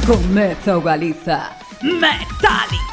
Comeza o Galiza Metálica.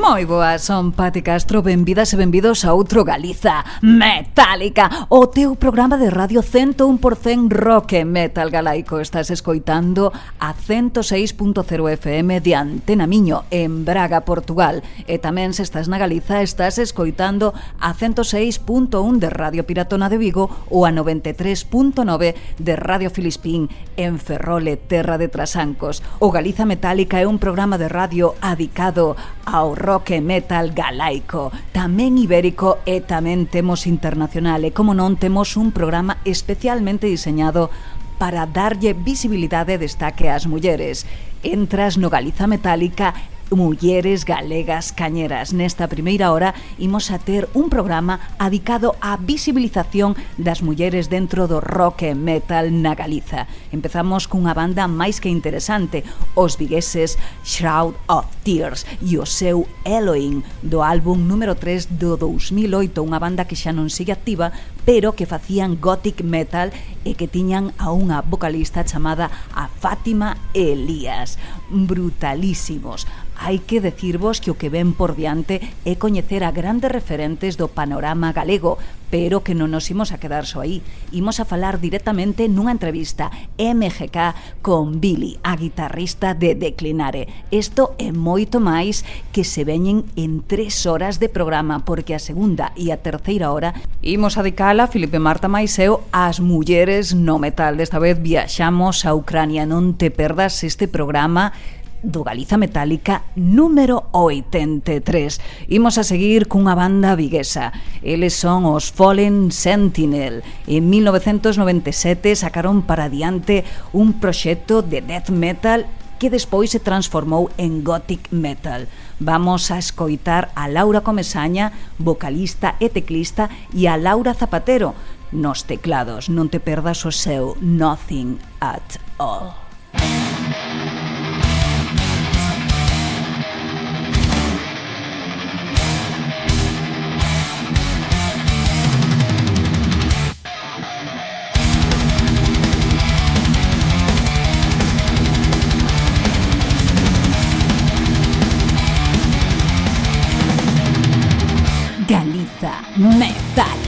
Moi boas, son Pati Castro, benvidas e benvidos a outro Galiza Metálica, o teu programa de radio 101% rock e metal galaico. Estás escoitando a 106.0 FM de Antena Miño en Braga, Portugal, e tamén se estás na Galiza estás escoitando a 106.1 de Radio Piratona de Vigo ou a 93.9 de Radio Filispín en Ferrole, terra de Trasancos. O Galiza Metálica é un programa de radio adicado ao rock e metal galaico, tamén ibérico e tamén temos internacional, e como non temos un programa especialmente diseñado para darlle visibilidade e destaque ás mulleres. Entras no Galiza Metálica Mulleres Galegas Cañeras. Nesta primeira hora imos a ter un programa adicado á visibilización das mulleres dentro do rock e metal na Galiza. Empezamos cunha banda máis que interesante, os vigueses Shroud of Tears e o seu Elohim do álbum número 3 do 2008, unha banda que xa non sigue activa, pero que facían gothic metal e que tiñan a unha vocalista chamada a Fátima Elías. Brutalísimos. Hai que decirvos que o que ven por diante é coñecer a grandes referentes do panorama galego, pero que non nos imos a quedar só aí. Imos a falar directamente nunha entrevista MGK con Billy, a guitarrista de Declinare. Isto é moito máis que se veñen en 3 horas de programa, porque a segunda e a terceira hora imos a dedicala, Filipe, Marta máis eu, ás mulleres no metal. Desta vez viaxamos a Ucrania. Non te perdas este programa do Galiza Metálica número 83. Imos a seguir cunha banda viguesa. Eles son os Fallen Sentinel. En 1997 sacaron para diante un proxecto de death metal que despois se transformou en gothic metal. Vamos a escoitar a Laura Comesaña, vocalista e teclista, e a Laura Zapatero nos teclados. Non te perdas o seu Nothing at All. Galiza Metálica.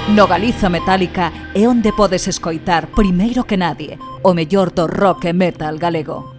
No Galiza Metálica é onde podes escoitar, primeiro que nadie, o mellor do rock e metal galego.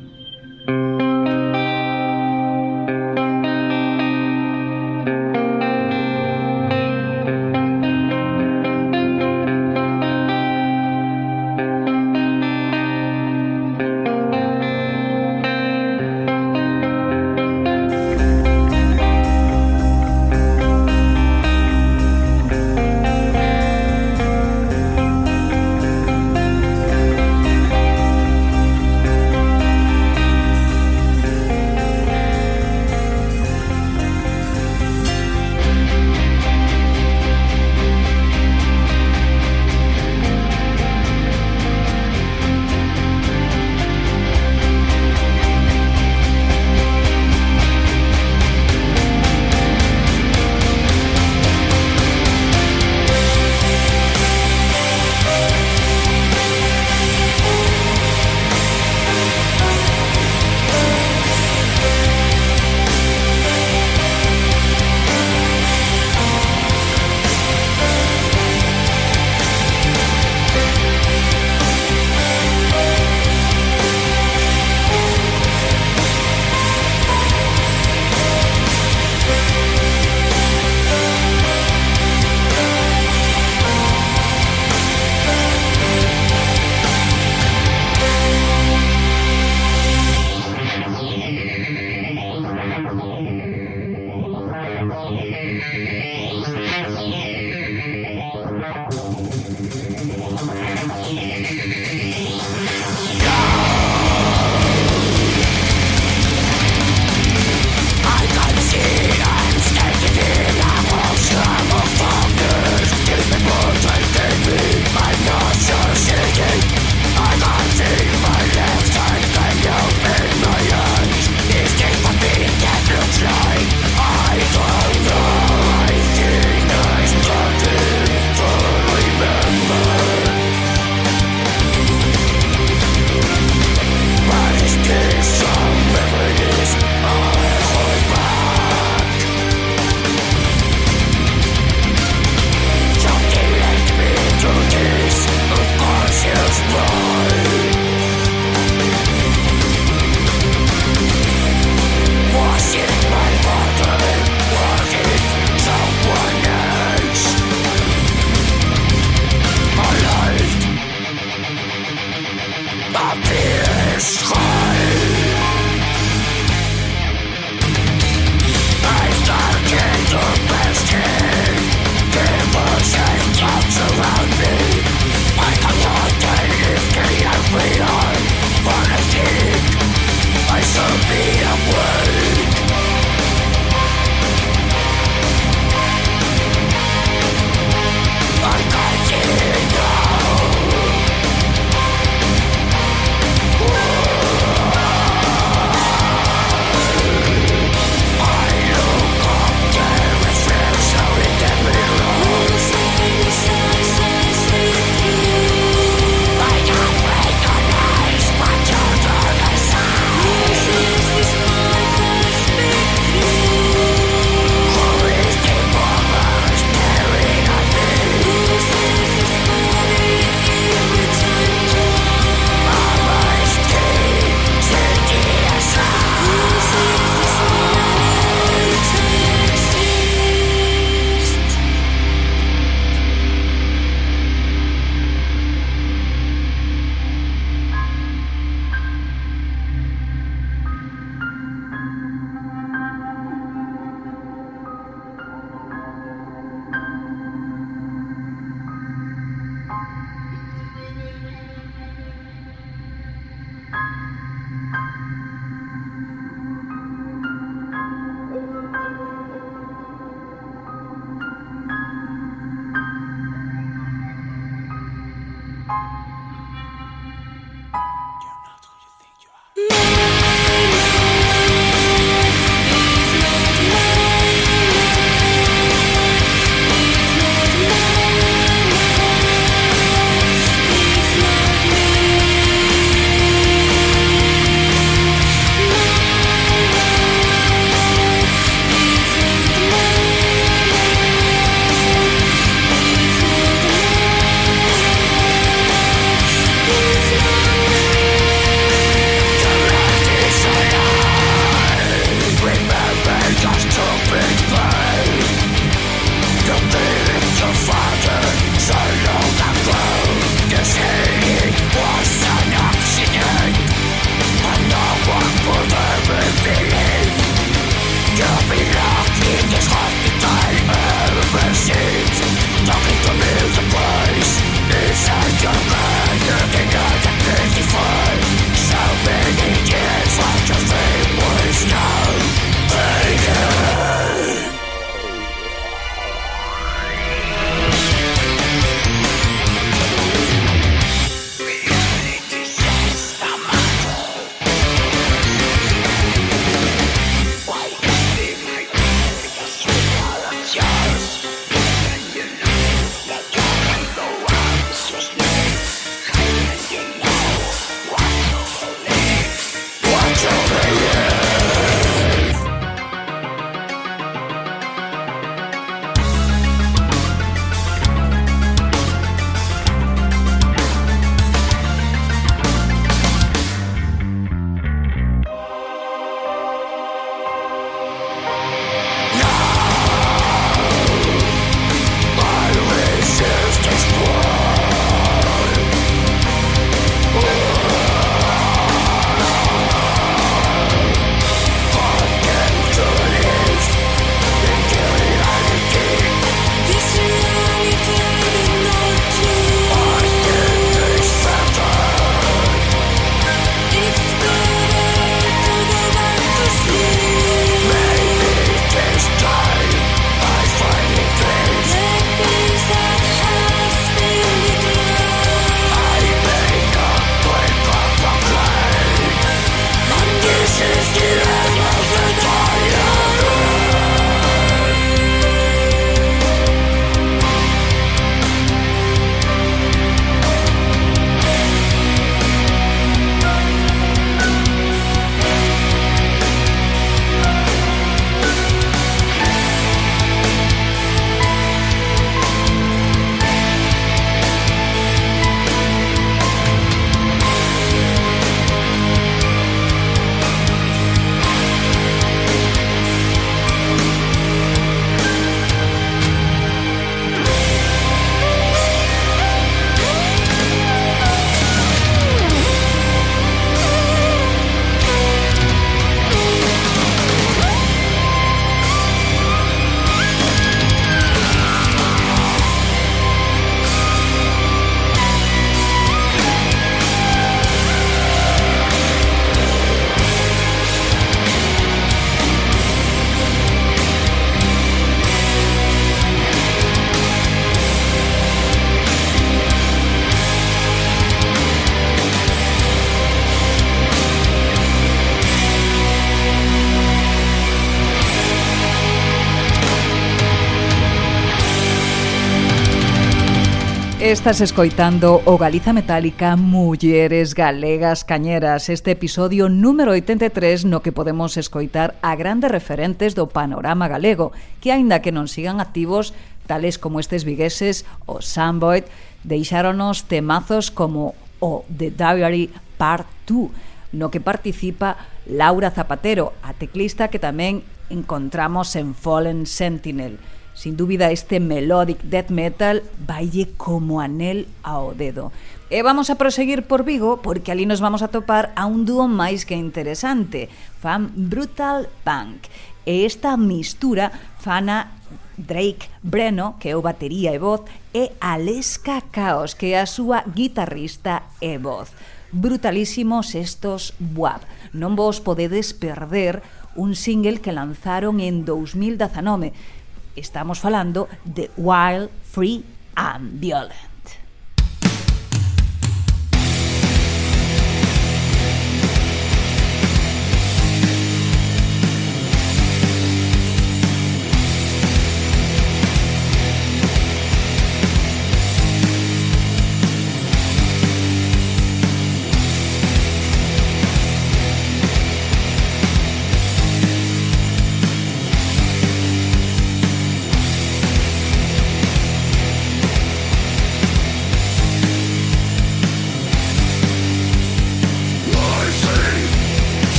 Estás escoitando o Galiza Metálica Mulleres Galegas Cañeras, este episodio número 83 no que podemos escoitar a grandes referentes do panorama galego, que aínda que non sigan activos, tales como estes vigueses, o Samboyd, deixáronos temazos como o The Diary Part 2, no que participa Laura Zapatero, a teclista que tamén encontramos en Fallen Sentinel. Sin dúbida, este melodic death metal vaille como anel ao dedo. E vamos a proseguir por Vigo porque ali nos vamos a topar a un dúo máis que interesante. Fan Brutal Punk. E esta mistura fana Drake Breno, que é o batería e voz, e Aleska Chaos, que é a súa guitarrista e voz. Brutalísimos estos WAP. Non vos podedes perder un single que lanzaron en 2019. Estamos falando de Wild, Free and Violent.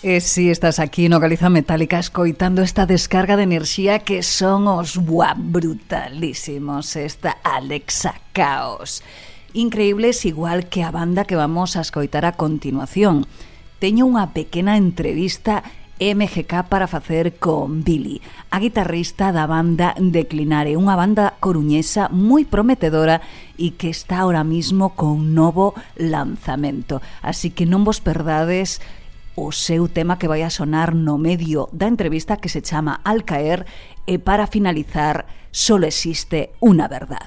E si estás aquí no Galiza Metálica escoitando esta descarga de enerxía que son os WAP brutalísimos, esta Aleska Chaos. Increíbles igual que a banda que vamos a escoitar a continuación. Teño unha pequena entrevista MGK para facer con Billy, a guitarrista da banda Declinare, unha banda coruñesa moi prometedora e que está ahora mismo con novo lanzamento. Así que non vos perdades o seu tema que vai a sonar no medio da entrevista, que se chama Al caer, e para finalizar, solo existe unha verdad.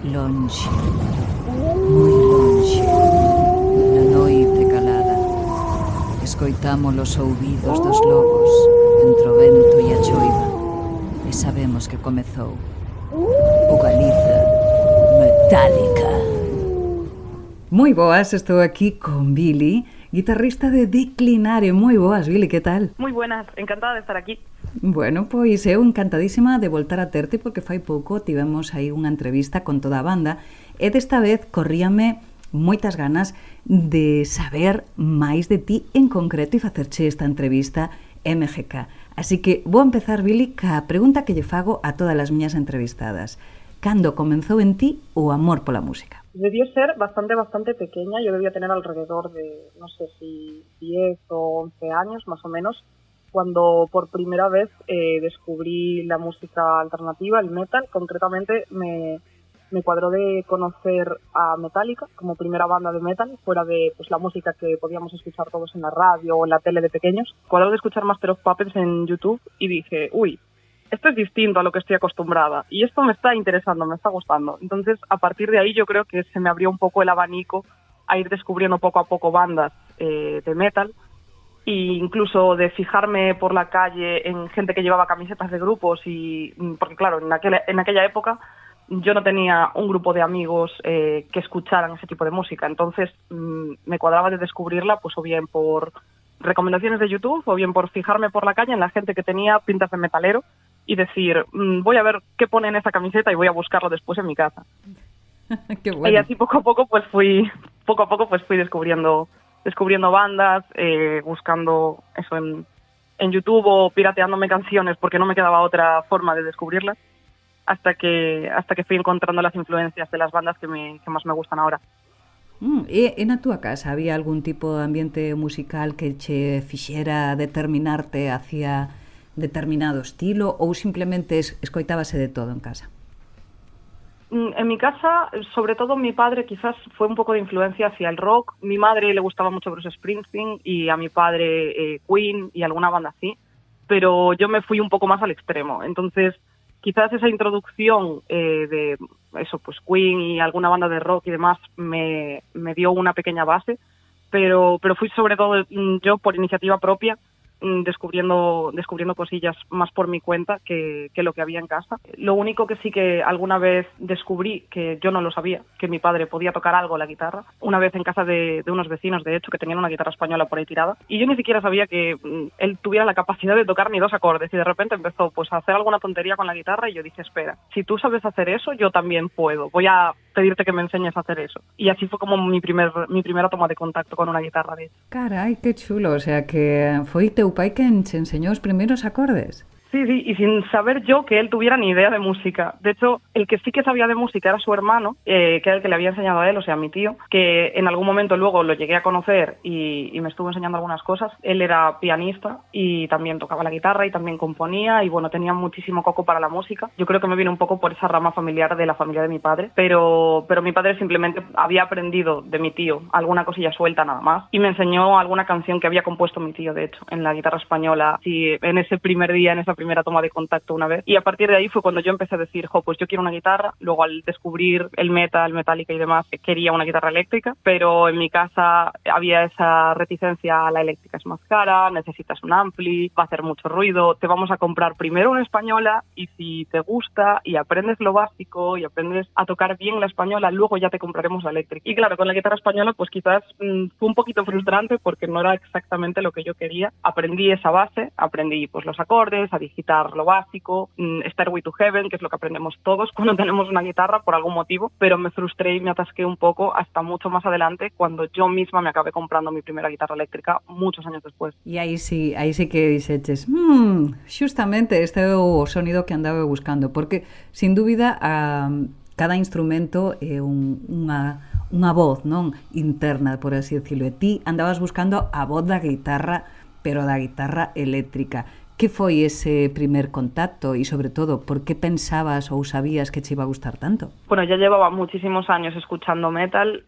Lonxe, moi lonxe, na noite calada, escoitamos os ouvidos dos lobos entre o vento e a choiva, e sabemos que comezou o Galiza Metálica. Moi boas, estou aquí con Billy, guitarrista de Declinare. Moi boas, Billy, que tal? Moi buenas, encantada de estar aquí. Bueno, pois eu encantadísima de voltar a terte porque fai pouco tivemos aí unha entrevista con toda a banda e desta vez corríame moitas ganas de saber máis de ti en concreto e facerche esta entrevista MGK. Así que vou empezar, Billy, ca pregunta que lle fago a todas as miñas entrevistadas. Cando comenzou en ti o amor pola música? Debió ser bastante pequeña, yo debía tener alrededor de, no sé si 10 o 11 años más o menos, cuando por primera vez descubrí la música alternativa, el metal. Concretamente me cuadró de conocer a Metallica como primera banda de metal, fuera de pues la música que podíamos escuchar todos en la radio o en la tele de pequeños. Cuadró de escuchar Master of Puppets en YouTube y dije, uy, esto es distinto a lo que estoy acostumbrada y esto me está interesando, me está gustando. Entonces, a partir de ahí yo creo que se me abrió un poco el abanico a ir descubriendo poco a poco bandas de metal e incluso de fijarme por la calle en gente que llevaba camisetas de grupos y porque claro, en aquella época yo no tenía un grupo de amigos que escucharan ese tipo de música, entonces me cuadraba de descubrirla pues o bien por recomendaciones de YouTube o bien por fijarme por la calle en la gente que tenía pintas de metalero y decir, voy a ver qué pone en esa camiseta y voy a buscarlo después en mi casa. Qué bueno. Y así poco a poco fui descubriendo bandas, buscando eso en YouTube o pirateándome canciones porque no me quedaba otra forma de descubrirlas hasta que fui encontrando las influencias de las bandas que más me gustan ahora. E na túa casa había algún tipo de ambiente musical que che fixera determinarte hacia determinado estilo ou simplemente escoitábase de todo en casa? En mi casa, sobre todo mi padre quizás fue un poco de influencia hacia el rock. Mi madre le gustaba mucho Bruce Springsteen y a mi padre Queen y alguna banda así, pero yo me fui un poco más al extremo. Entonces, quizás esa introducción de eso, pues Queen y alguna banda de rock y demás me dio una pequeña base, pero fui sobre todo yo por iniciativa propia descubriendo cosillas más por mi cuenta que lo que había en casa. Lo único que sí que alguna vez descubrí, que yo no lo sabía, que mi padre podía tocar algo la guitarra, una vez en casa de unos vecinos, de hecho, que tenían una guitarra española por ahí tirada, y yo ni siquiera sabía que él tuviera la capacidad de tocar ni dos acordes, y de repente empezó pues a hacer alguna tontería con la guitarra, y yo dije, espera, si tú sabes hacer eso, yo también puedo, voy a pedirte que me enseñes a hacer eso. Y así fue como mi primera toma de contacto con una guitarra, de hecho. Carai, que chulo, o sea que foi teu pai quen che enseñou os primeiros acordes. Sí, y sin saber yo que él tuviera ni idea de música. De hecho, el que sí que sabía de música era su hermano, que era el que le había enseñado a él, o sea, mi tío, que en algún momento luego lo llegué a conocer y me estuvo enseñando algunas cosas. Él era pianista y también tocaba la guitarra y también componía y bueno, tenía muchísimo coco para la música. Yo creo que me vino un poco por esa rama familiar de la familia de mi padre, pero mi padre simplemente había aprendido de mi tío alguna cosilla suelta nada más y me enseñó alguna canción que había compuesto mi tío, de hecho, en la guitarra española, sí, en ese primer día, en esa primera toma de contacto una vez, y a partir de ahí fue cuando yo empecé a decir, pues yo quiero una guitarra. Luego al descubrir el metal, Metallica y demás, quería una guitarra eléctrica, pero en mi casa había esa reticencia a la eléctrica es más cara, necesitas un ampli, va a hacer mucho ruido, te vamos a comprar primero una española y si te gusta y aprendes lo básico y aprendes a tocar bien la española, luego ya te compraremos la eléctrica. Y claro, con la guitarra española pues quizás fue un poquito frustrante porque no era exactamente lo que yo quería. Aprendí esa base, aprendí pues los acordes, a digitar lo básico, Stairway to Heaven, que es lo que aprendemos todos cuando tenemos una guitarra por algún motivo, pero me frustré y me atasqué un poco hasta mucho más adelante cuando yo misma me acabé comprando mi primera guitarra eléctrica muchos años después. E aí sí que dixeches, xustamente este é o sonido que andaba buscando, porque sin dúbida cada instrumento é unha voz, non, interna, por así decirlo, e ti andabas buscando a voz da guitarra, pero da guitarra eléctrica. Que foi ese primer contacto y sobre todo, por qué pensabas o sabías que te iba a gustar tanto? Bueno, ya llevaba muchísimos años escuchando metal,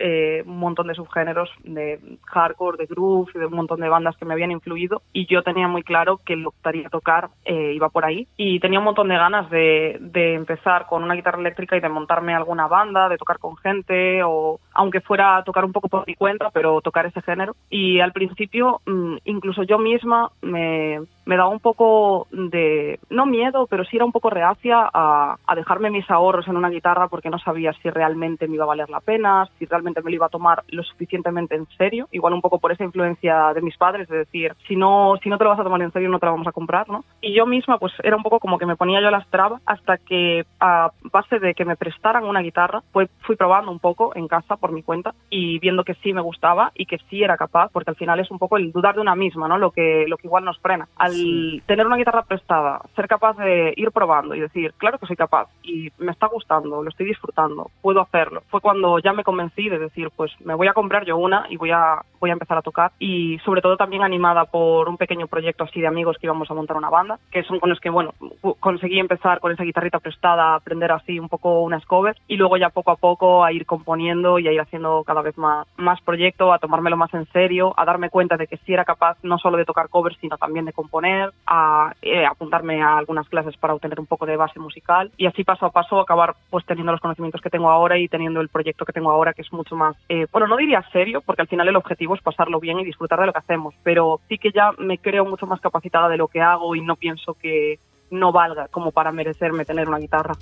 un montón de subgéneros de hardcore, de groove y de un montón de bandas que me habían influido y yo tenía muy claro que lo que quería tocar iba por ahí y tenía un montón de ganas de empezar con una guitarra eléctrica y de montarme alguna banda, de tocar con gente o aunque fuera a tocar un poco por mi cuenta, pero tocar ese género. Y al principio incluso yo misma me me daba un poco de, no miedo, pero sí era un poco reacia a dejarme mis ahorros en una guitarra porque no sabía si realmente me iba a valer la pena, si realmente me lo iba a tomar lo suficientemente en serio, igual un poco por esa influencia de mis padres, de decir, si no te lo vas a tomar en serio no te la vamos a comprar, ¿no? Y yo misma pues era un poco como que me ponía yo las trabas hasta que a base de que me prestaran una guitarra, pues fui probando un poco en casa por mi cuenta y viendo que sí me gustaba y que sí era capaz, porque al final es un poco el dudar de una misma, ¿no? Lo que igual nos frena. Al tener una guitarra prestada, ser capaz de ir probando y decir, claro que soy capaz y me está gustando, lo estoy disfrutando, puedo hacerlo. Fue cuando ya me convencí de decir, pues me voy a comprar yo una y voy a empezar a tocar, y sobre todo también animada por un pequeño proyecto así de amigos que íbamos a montar una banda, que son con los que, bueno, conseguí empezar con esa guitarrita prestada, a aprender así un poco unas covers y luego ya poco a poco a ir componiendo y a ir haciendo cada vez más proyecto, a tomármelo más en serio, a darme cuenta de que sí era capaz no solo de tocar covers sino también de componer, a apuntarme a algunas clases para obtener un poco de base musical y así paso a paso acabar pues teniendo los conocimientos que tengo ahora y teniendo el proyecto que tengo ahora, que es mucho más, bueno, no diría serio, porque al final el objetivo es pasarlo bien y disfrutar de lo que hacemos, pero sí que ya me creo mucho más capacitada de lo que hago y no pienso que no valga como para merecerme tener una guitarra.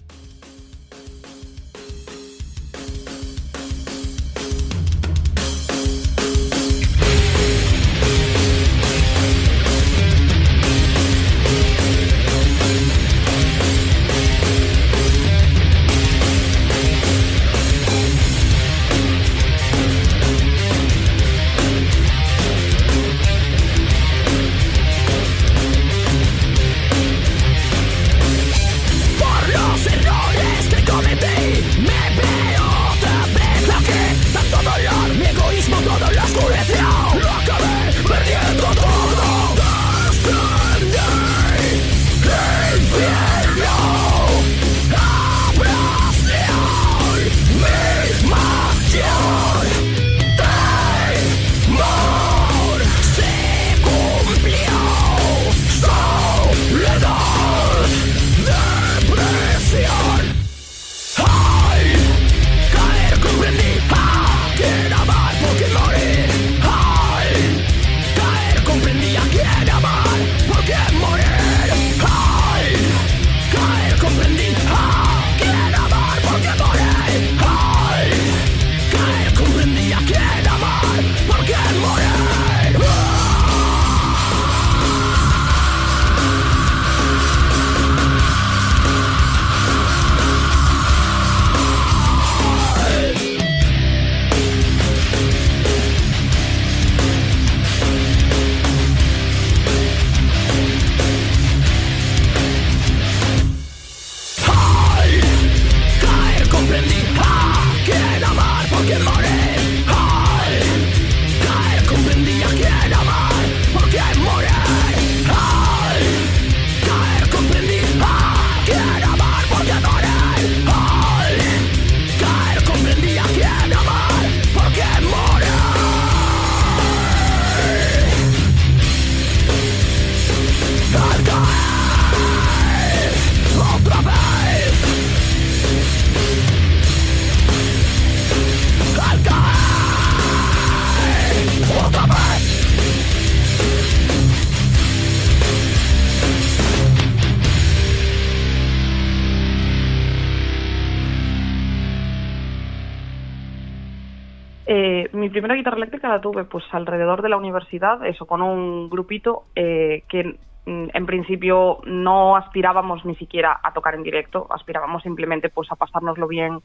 Mi primera guitarra eléctrica la tuve pues alrededor de la universidad, eso, con un grupito que en principio no aspirábamos ni siquiera a tocar en directo, aspirábamos simplemente pues a pasárnoslo bien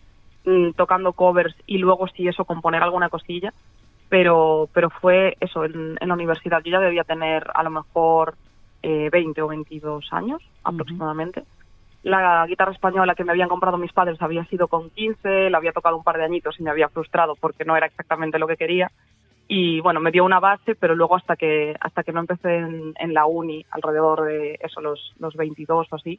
tocando covers y luego si eso componer alguna cosilla, pero fue eso en la universidad. Yo ya debía tener a lo mejor 20 o 22 años aproximadamente. La guitarra española que me habían comprado mis padres había sido con 15, la había tocado un par de añitos y me había frustrado porque no era exactamente lo que quería. Y bueno, me dio una base, pero luego hasta que no empecé en la uni, alrededor de eso, los 22 o así,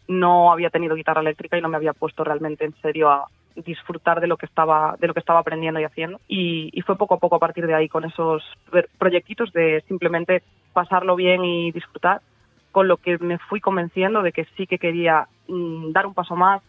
no había tenido guitarra eléctrica y no me había puesto realmente en serio a disfrutar de lo que estaba aprendiendo y haciendo. Y fue poco a poco a partir de ahí, con esos proyectitos de simplemente pasarlo bien y disfrutar, con lo que me fui convenciendo de que sí que quería dar un paso más,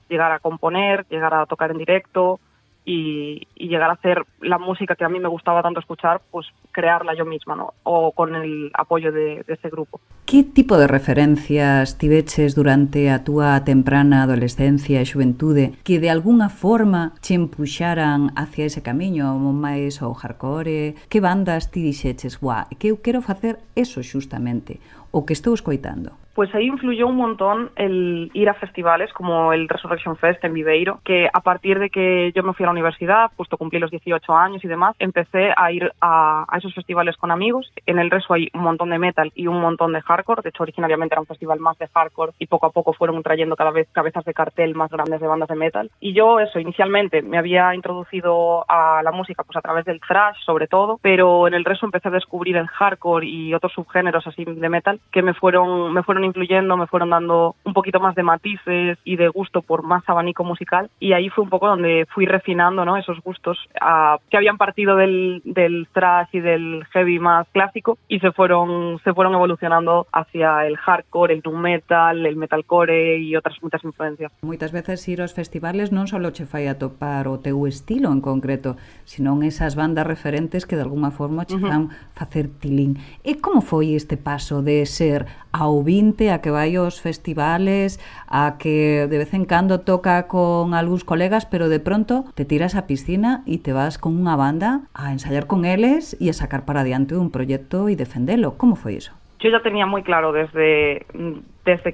llegar a componer, llegar a tocar en directo y llegar a hacer la música que a mí me gustaba tanto escuchar, pues crearla yo misma, ¿no? O con el apoyo de ese grupo. Que tipo de referencias tiveches durante a túa temprana adolescencia e xuventude que de algunha forma che empuxaran hacia ese camiño máis ao hardcore? Que bandas ti dixeches, guau, que eu quero facer eso xustamente, o que estou escoitando? Pues ahí influyó un montón el ir a festivales como el Resurrection Fest en Viveiro, que a partir de que yo me fui a la universidad, justo cumplí los 18 años y demás, empecé a ir a esos festivales con amigos. En el Resu hay un montón de metal y un montón de hardcore. De hecho, originariamente era un festival más de hardcore y poco a poco fueron trayendo cada vez cabezas de cartel más grandes de bandas de metal. Y yo inicialmente me había introducido a la música pues a través del thrash sobre todo, pero en el Resu empecé a descubrir el hardcore y otros subgéneros así de metal que me fueron influyendo, me fueron dando un poquito más de matices y de gusto por más abanico musical, y ahí fue un poco donde fui refinando, ¿no?, esos gustos que habían partido del thrash y del heavy más clásico y se fueron evolucionando hacia el hardcore, el nu metal, el metalcore y otras muchas influencias. Moitas veces ir aos festivales non só che fai atopar o teu estilo en concreto, senón esas bandas referentes que de alguna forma che fan facer tilín. E como foi este paso de ser ao 20 a que vai aos festivales, a que de vez en cando toca con algúns colegas, pero de pronto te tiras á piscina e te vas con unha banda a ensayar con eles e a sacar para adiante un proxecto e defendelo? Como foi iso? Yo ya tenía muy claro desde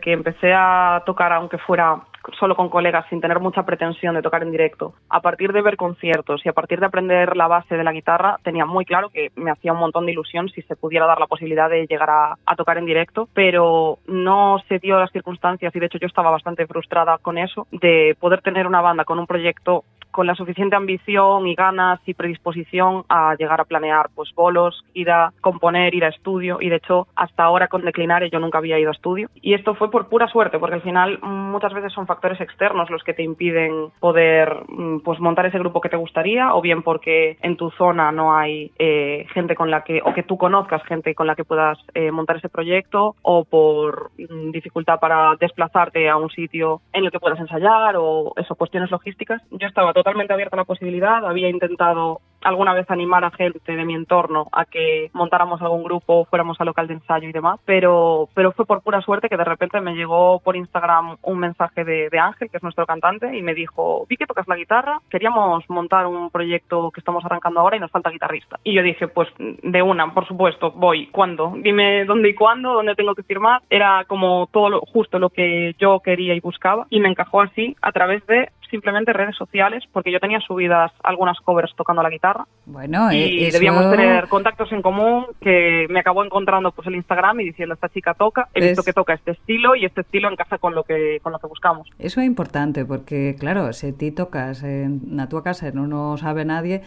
que empecé a tocar, aunque fuera solo con colegas, sin tener mucha pretensión de tocar en directo, a partir de ver conciertos y a partir de aprender la base de la guitarra, tenía muy claro que me hacía un montón de ilusión si se pudiera dar la posibilidad de llegar a tocar en directo, pero no se dio las circunstancias y de hecho yo estaba bastante frustrada con eso, de poder tener una banda con un proyecto con la suficiente ambición y ganas y predisposición a llegar a planear pues bolos, ir a componer, ir a estudio, y de hecho hasta ahora con Declinare yo nunca había ido a estudio, y esto fue por pura suerte porque al final muchas veces son factores externos los que te impiden poder pues montar ese grupo que te gustaría, o bien porque en tu zona no hay gente con la que, o que tú conozcas gente con la que puedas montar ese proyecto, o por dificultad para desplazarte a un sitio en el que puedas ensayar, o eso, cuestiones logísticas. Yo estaba totalmente abierta a la posibilidad, había intentado alguna vez animar a gente de mi entorno a que montáramos algún grupo, fuéramos al local de ensayo y demás, pero fue por pura suerte que de repente me llegó por Instagram un mensaje de Ángel, que es nuestro cantante, y me dijo, vi que tocas la guitarra, queríamos montar un proyecto que estamos arrancando ahora y nos falta guitarrista. Y yo dije, pues de una, por supuesto, voy. ¿Cuándo? Dime dónde y cuándo, dónde tengo que firmar. Era como todo justo lo que yo quería y buscaba, y me encajó así a través de simplemente redes sociales, porque yo tenía subidas algunas covers tocando la guitarra. Bueno, y debíamos tener contactos en común, que me acabó encontrando pues el Instagram y diciendo, esta chica toca, he visto que toca este estilo y este estilo encaja con lo que buscamos. Eso é importante, porque claro, se ti tocas na túa casa e non o sabe nadie,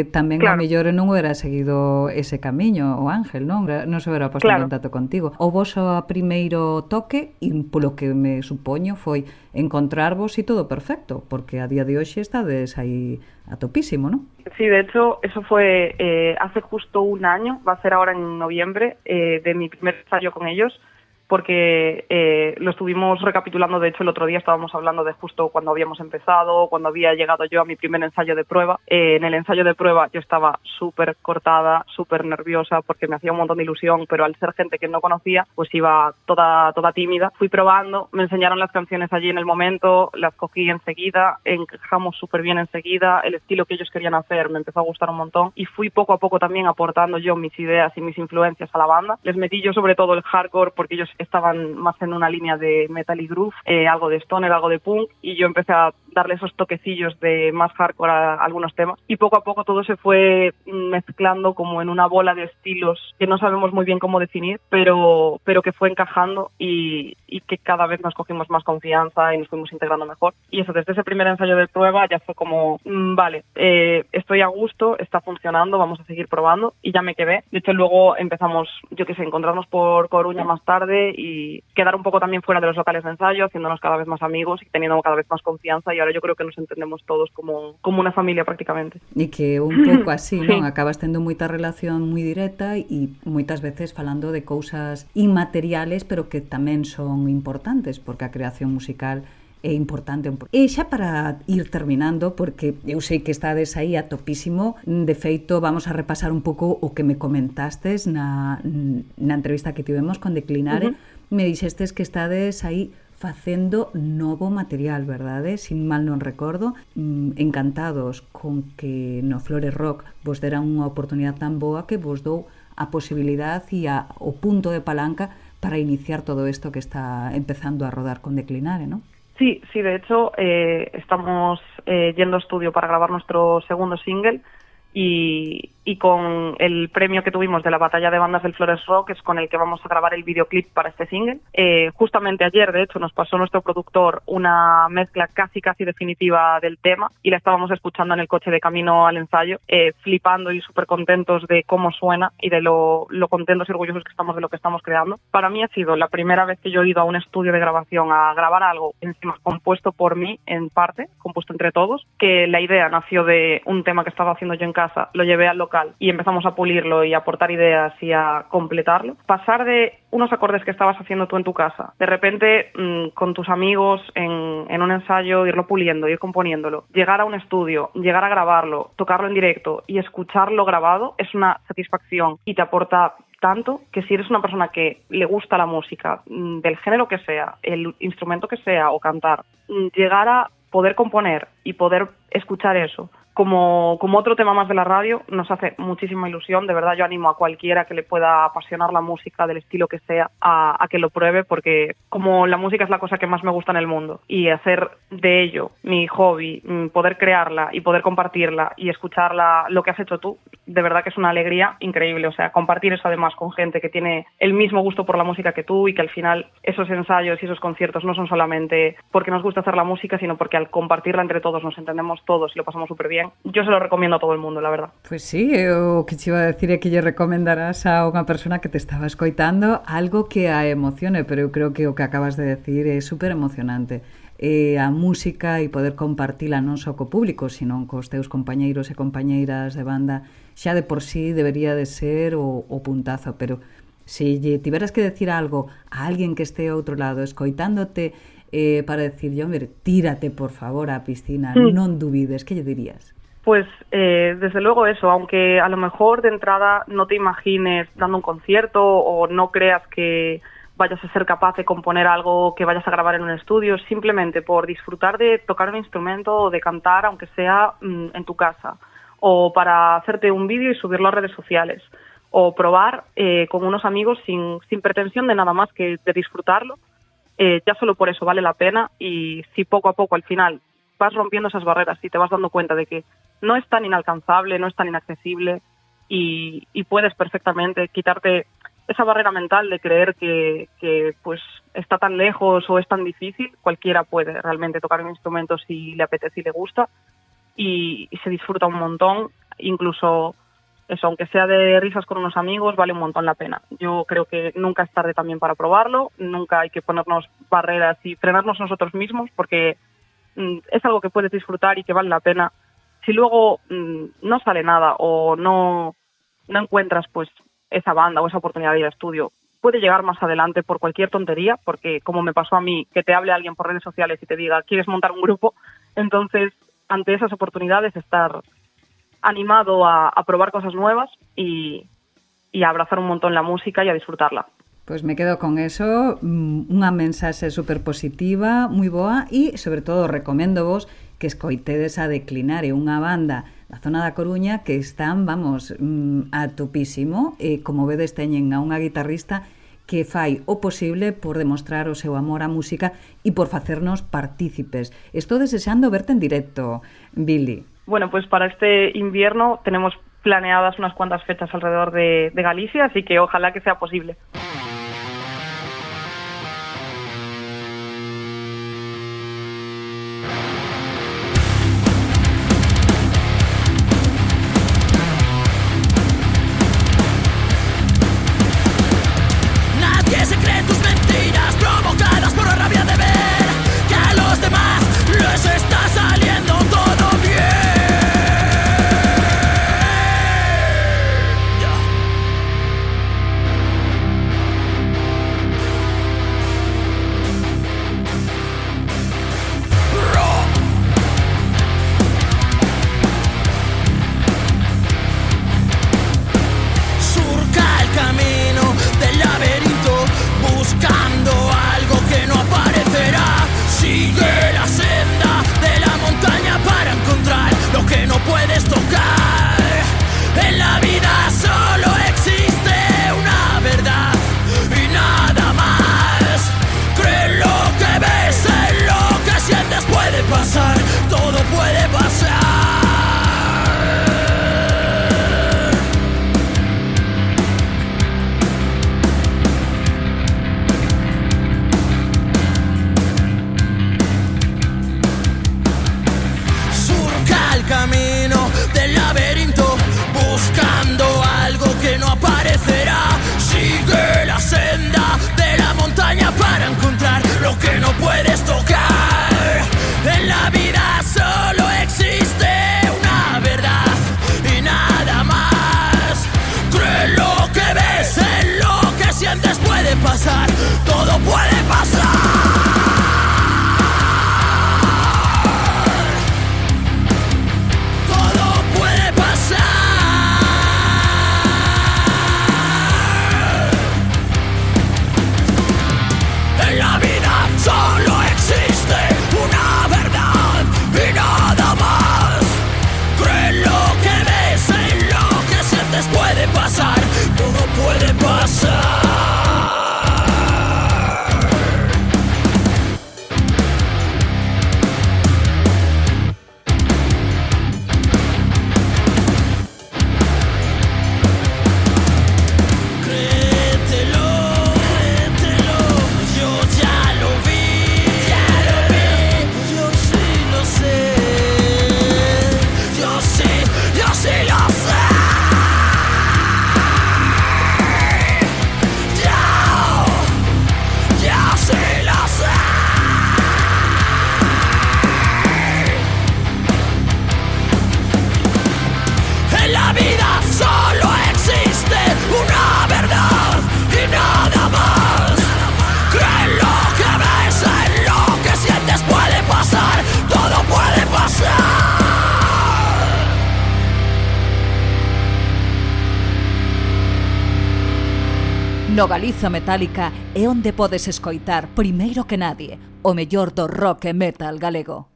tamén claro, a mellor non hubiera seguido ese camiño o Ángel, non? Non se hubiera posto en contacto contigo. O voso primeiro toque, e polo que me supoño, foi encontrarvos e todo perfecto, porque a día de hoxe estades aí a topísimo, ¿no? Sí, de hecho, eso fue hace justo un año, va a ser ahora en noviembre, de mi primer ensayo con ellos, porque lo estuvimos recapitulando. De hecho, el otro día estábamos hablando de justo cuando habíamos empezado, cuando había llegado yo a mi primer ensayo de prueba. En el ensayo de prueba yo estaba súper cortada, súper nerviosa, porque me hacía un montón de ilusión, pero al ser gente que no conocía, pues iba toda tímida. Fui probando, me enseñaron las canciones allí en el momento, las cogí enseguida, encajamos súper bien enseguida, el estilo que ellos querían hacer me empezó a gustar un montón, y fui poco a poco también aportando yo mis ideas y mis influencias a la banda. Les metí yo sobre todo el hardcore, porque ellos estaban más en una línea de metal y groove, algo de stoner, algo de punk, y yo empecé a darle esos toquecillos de más hardcore a algunos temas, y poco a poco todo se fue mezclando como en una bola de estilos que no sabemos muy bien cómo definir, pero que fue encajando y que cada vez nos cogimos más confianza y nos fuimos integrando mejor. Y eso, desde ese primer ensayo de prueba ya fue como, vale, estoy a gusto, está funcionando, vamos a seguir probando, y ya me quedé. De hecho, luego empezamos, yo qué sé, encontrarnos por Coruña más tarde y quedar un poco también fuera de los locales de ensayo, haciéndonos cada vez más amigos y teniendo cada vez más confianza, y ahora yo creo que nos entendemos todos como una familia prácticamente. E que un pouco así, non? Acabas tendo moita relación moi directa e moitas veces falando de cousas inmateriales, pero que tamén son importantes, porque a creación musical é importante. E xa para ir terminando, porque eu sei que estades aí a topísimo, de feito vamos a repasar un pouco o que me comentastes na entrevista que tivemos con Declinare. Me dixestes que estades aí facendo novo material, verdade? Sin mal non recordo, encantados con que no Flores Rock vos deran unha oportunidade tan boa que vos dou a posibilidade e o punto de palanca para iniciar todo isto que está empezando a rodar con Declinare, ¿no? Sí, de hecho estamos yendo a estudio para grabar nuestro segundo single y con el premio que tuvimos de la batalla de bandas del Flores Rock es con el que vamos a grabar el videoclip para este single. Justamente ayer, de hecho, nos pasó nuestro productor una mezcla casi definitiva del tema y la estábamos escuchando en el coche de camino al ensayo, flipando y súper contentos de cómo suena y de lo contentos y orgullosos que estamos de lo que estamos creando. Para mí ha sido la primera vez que yo he ido a un estudio de grabación a grabar algo encima compuesto por mí en parte, compuesto entre todos, que la idea nació de un tema que estaba haciendo yo en casa, lo llevé al local y empezamos a pulirlo y a aportar ideas y a completarlo. Pasar de unos acordes que estabas haciendo tú en tu casa, de repente con tus amigos en un ensayo, irlo puliendo, ir componiéndolo, llegar a un estudio, llegar a grabarlo, tocarlo en directo y escucharlo grabado es una satisfacción y te aporta tanto que si eres una persona que le gusta la música, del género que sea, el instrumento que sea o cantar, llegar a poder componer y poder escuchar eso como otro tema más de la radio nos hace muchísima ilusión. De verdad, yo animo a cualquiera que le pueda apasionar la música del estilo que sea a que lo pruebe, porque como la música es la cosa que más me gusta en el mundo y hacer de ello mi hobby, poder crearla y poder compartirla y escucharla, lo que has hecho tú, de verdad que es una alegría increíble. O sea, compartir eso además con gente que tiene el mismo gusto por la música que tú y que al final esos ensayos y esos conciertos no son solamente porque nos gusta hacer la música, sino porque al compartirla entre todos nos entendemos todos y lo pasamos súper bien. Yo se lo recomiendo a todo el mundo, la verdad. Pues sí, o que te iba a decir é que lle recomendarás a unha persona que te estaba escoitando algo que a emocione, pero eu creo que o que acabas de decir é super emocionante. A música e poder compartila non só co público, sino cos teus compañeiros e compañeiras de banda, xa de por sí debería de ser o puntazo, pero se lle tiveras que decir algo a alguén que este ao outro lado escoitándote para decirlle, hombre, tírate por favor á piscina, non dubides, que lle dirías? Pues desde luego eso, aunque a lo mejor de entrada no te imagines dando un concierto o no creas que vayas a ser capaz de componer algo que vayas a grabar en un estudio, simplemente por disfrutar de tocar un instrumento o de cantar, aunque sea en tu casa, o para hacerte un vídeo y subirlo a redes sociales, o probar con unos amigos sin pretensión de nada más que de disfrutarlo, ya solo por eso vale la pena. Y si poco a poco al final vas rompiendo esas barreras y te vas dando cuenta de que no es tan inalcanzable, no es tan inaccesible y puedes perfectamente quitarte esa barrera mental de creer que pues está tan lejos o es tan difícil. Cualquiera puede realmente tocar un instrumento si le apetece y le gusta y se disfruta un montón. Incluso eso, aunque sea de risas con unos amigos, vale un montón la pena. Yo creo que nunca es tarde también para probarlo, nunca hay que ponernos barreras y frenarnos nosotros mismos, porque es algo que puedes disfrutar y que vale la pena. Si luego no sale nada o no encuentras pues esa banda o esa oportunidad de ir a estudio, puede llegar más adelante por cualquier tontería, porque como me pasó a mí, que te hable alguien por redes sociales y te diga, ¿quieres montar un grupo? Entonces, ante esas oportunidades, estar animado a probar cosas nuevas y a abrazar un montón la música y a disfrutarla. Pois me quedo con eso, unha mensaxe super positiva, moi boa, e sobre todo recomendo vos que escoitedes a Declinare, unha banda da zona da Coruña que están, vamos, a topísimo, e como vedes teñen a unha guitarrista que fai o posible por demostrar o seu amor á música e por facernos partícipes. Estou desexando verte en directo, Billy. Bueno, pues para este invierno tenemos planeadas unas cuantas fechas alrededor de Galicia, así que ojalá que sea posible. puedes tocar. En la vida solo existe una verdad y nada más. Cree en lo que ves, en lo que sientes, puede pasar, todo puede pasar. Camino del laberinto, buscando algo que no aparecerá. Sigue la senda de la montaña para encontrar lo que no puedes tocar. En la vida solo existe una verdad y nada más. Cree en lo que ves, en lo que sientes, puede pasar, todo puede pasar. Solo existe una verdad y nada más. Cree en lo que ves, en lo que sientes, puede pasar, todo puede pasar. No Galiza Metálica é onde podes escoitar, primeiro que nadie, o mellor do rock e metal galego.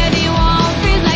Anyone feels like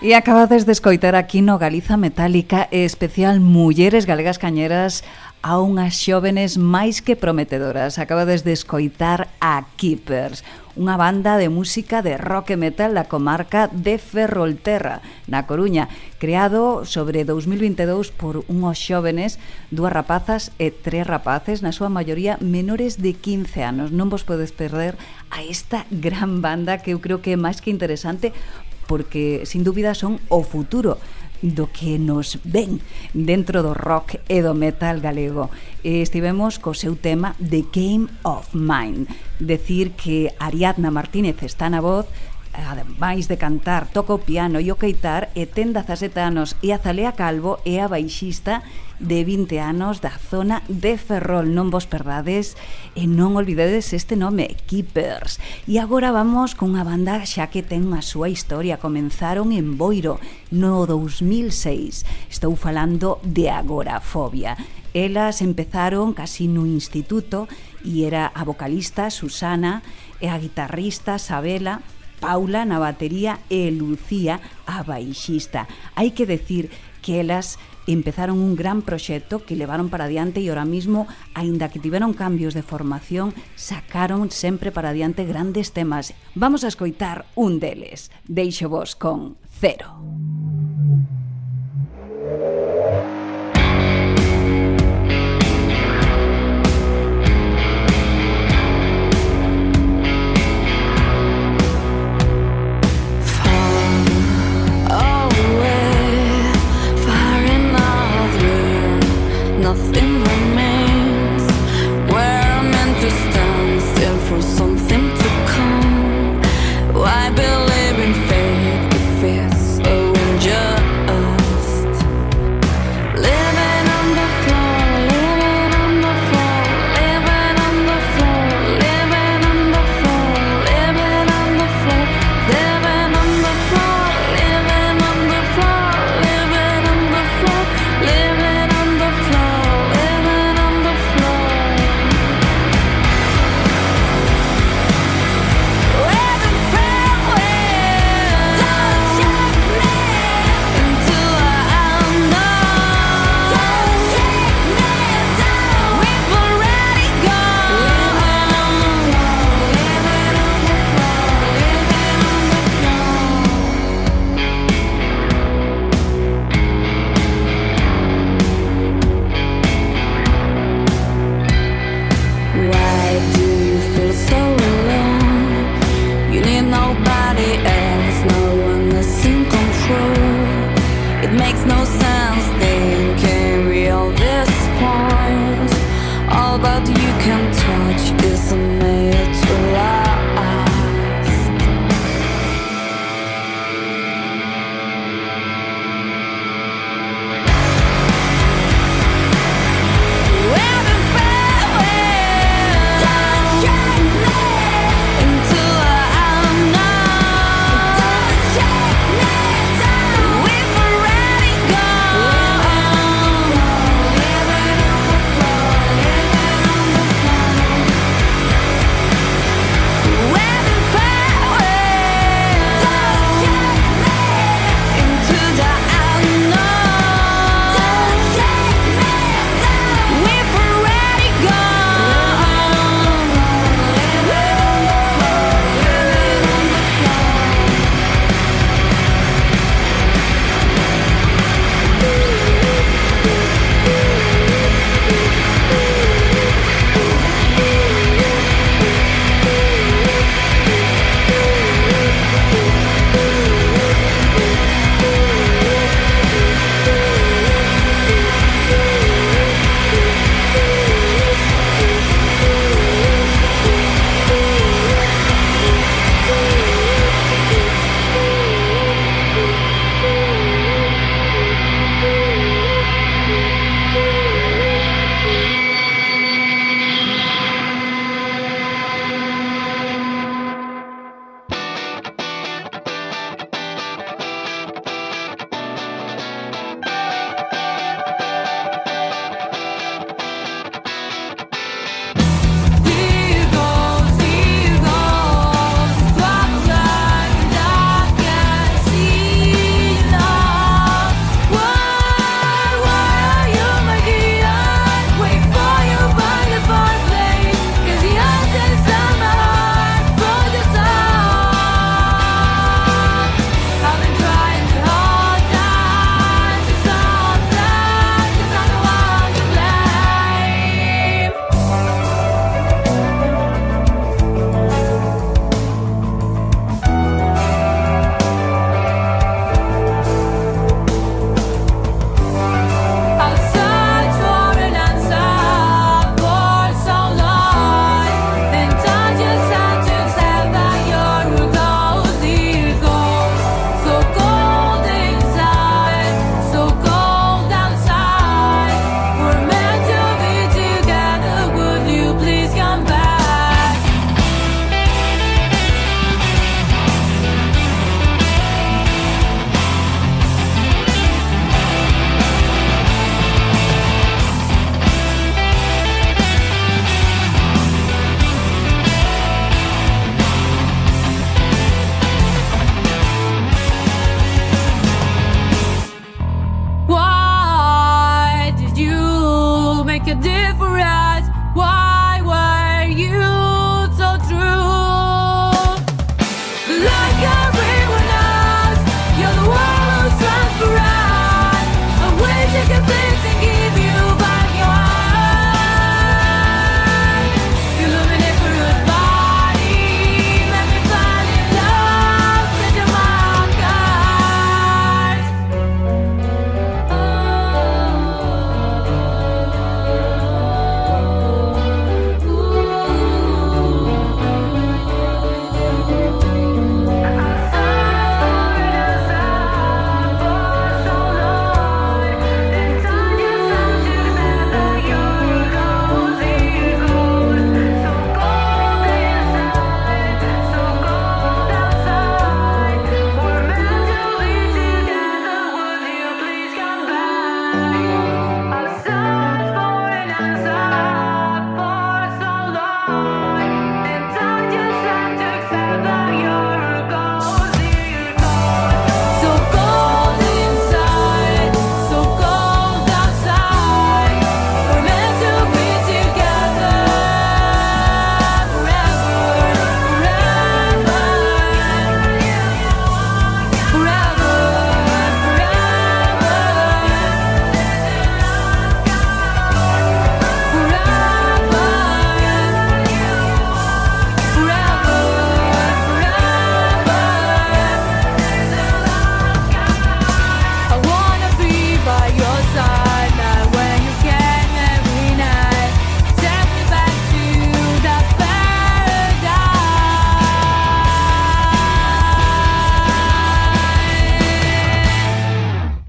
E acabades de escoitar aquí no Galiza Metálica especial Mulleres Galegas Cañeras a unhas xóvenes máis que prometedoras. Acabades de escoitar a Keepers, unha banda de música de rock e metal da comarca de Ferrolterra, na Coruña, creado sobre 2022 por unhos xóvenes, 2 rapazas e 3 rapaces, na súa maioría menores de 15 anos. Non vos podes perder a esta gran banda que eu creo que é máis que interesante, porque sin dúbida son o futuro do que nos ven dentro do rock e do metal galego. Estivemos co seu tema The Game of Mine. Decir que Ariadna Martínez está na voz, ademais de cantar, toca o piano e o queitar, e ten 17 anos, e a Zalea Calvo é a baixista de 20 anos da zona de Ferrol. Non vos perdades e non olvidedes este nome, Keepers. E agora vamos con unha banda xa que ten a súa historia. Comenzaron en Boiro no 2006. Estou falando de Agorafobia. Elas empezaron casi no instituto e era a vocalista Susana e a guitarrista Sabela, Paula na batería e Lucía a baixista. Hai que decir que elas empezaron un gran proxecto que levaron para adiante e ahora mismo, aínda que tiveron cambios de formación, sacaron sempre para adiante grandes temas. Vamos a escoitar un deles. Deixo vos con Cero. Nothing remains where I'm meant to stand still for something to come. Why believe in fate if it's a win?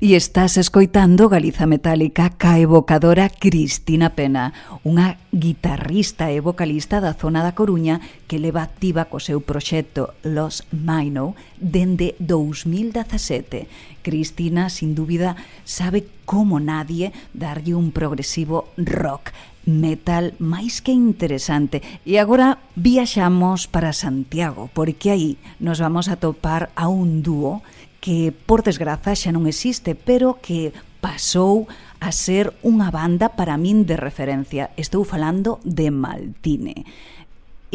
E estás escoitando Galiza Metálica ca evocadora Cristina Pena, unha guitarrista e vocalista da zona da Coruña que leva activa co seu proxecto Los Maino dende 2017. Cristina, sin dúbida, sabe como nadie darlle un progresivo rock metal máis que interesante. E agora viaxamos para Santiago, porque aí nos vamos a topar a un dúo que, por desgraza, xa non existe, pero que pasou a ser unha banda para min de referencia. Estou falando de Maltine.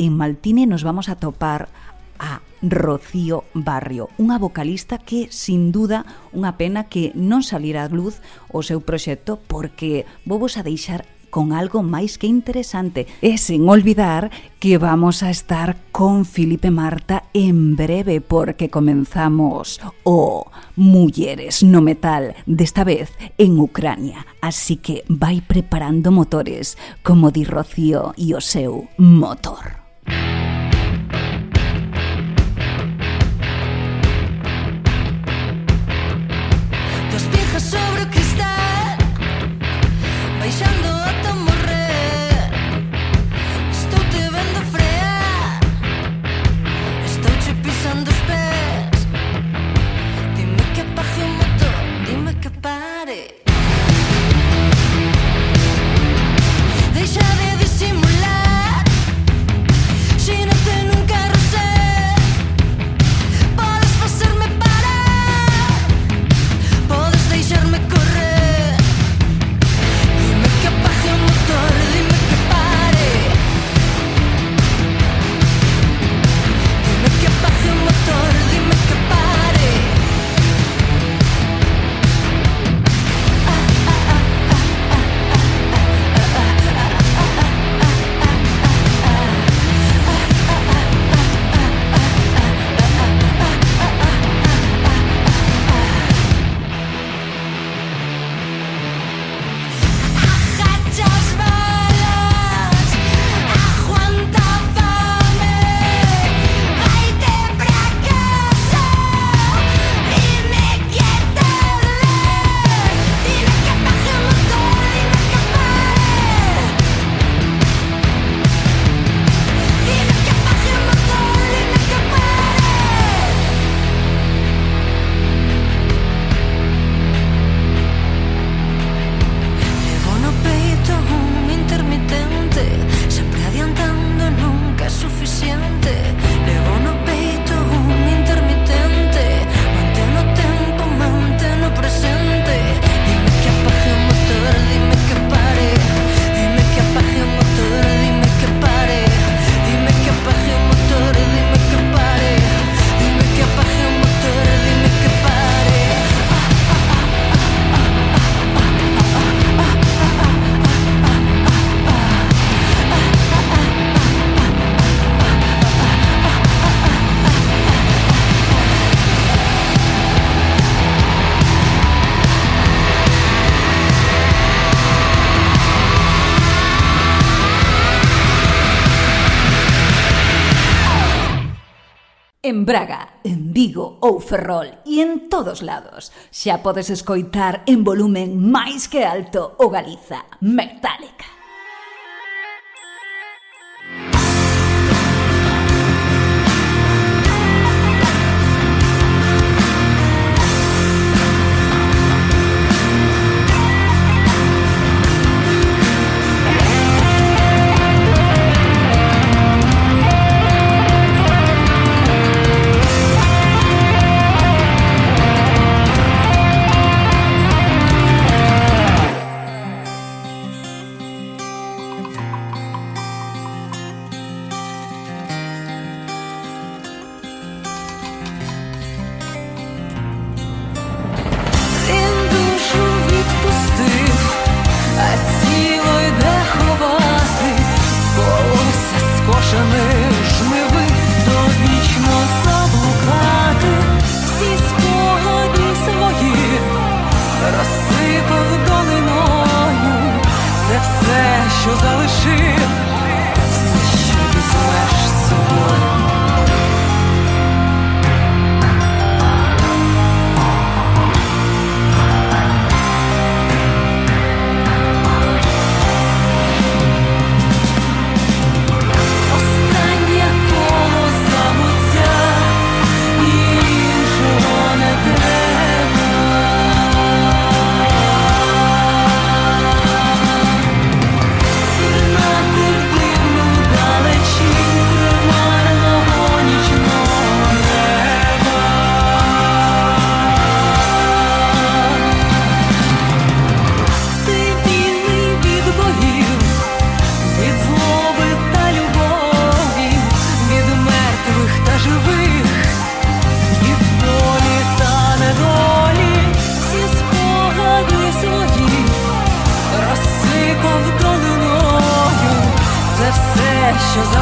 En Maltine nos vamos a topar a Rocío Barrio, unha vocalista que, sin duda, unha pena que non salira a luz o seu proxecto, porque vos a deixar con algo máis que interesante. E sen olvidar que vamos a estar con Filipe Marta en breve, porque comenzamos o Mulleres no Metal, desta vez en Ucrania. Así que vai preparando motores, como di Rocío e o seu motor. Dos pijas sobre o cristal, baixando ata morrer. Estou te vendo frear, estou che pisando os pés. Dime que apague o motor, dime que pare. Deixa de disimular, xírate nun carrusel. Podes facerme parar, podes deixarme correr. Dime que apague o motor, dime que pare. Dime que apague o motor, dime que pare. Agacha as balas, aguanta a fame, vaite pra casa, dime que tarde. Dime que apague o motor, dime que pare. Dime que apague o motor, dime que pare. Levo no peito un intermitente, sempre adiantando, nunca é suficiente. Levo no peito un intermitente, mantén o tempo, mantén o presente. Dime que apague o motor, dime que pare. Dime que apague o motor, dime que pare. Dime que apague o motor, dime que pare. Dime que apague o motor, dime que pare. En Braga, en Vigo ou Ferrol e en todos lados xa podes escoitar en volumen máis que alto o Galiza Metálica.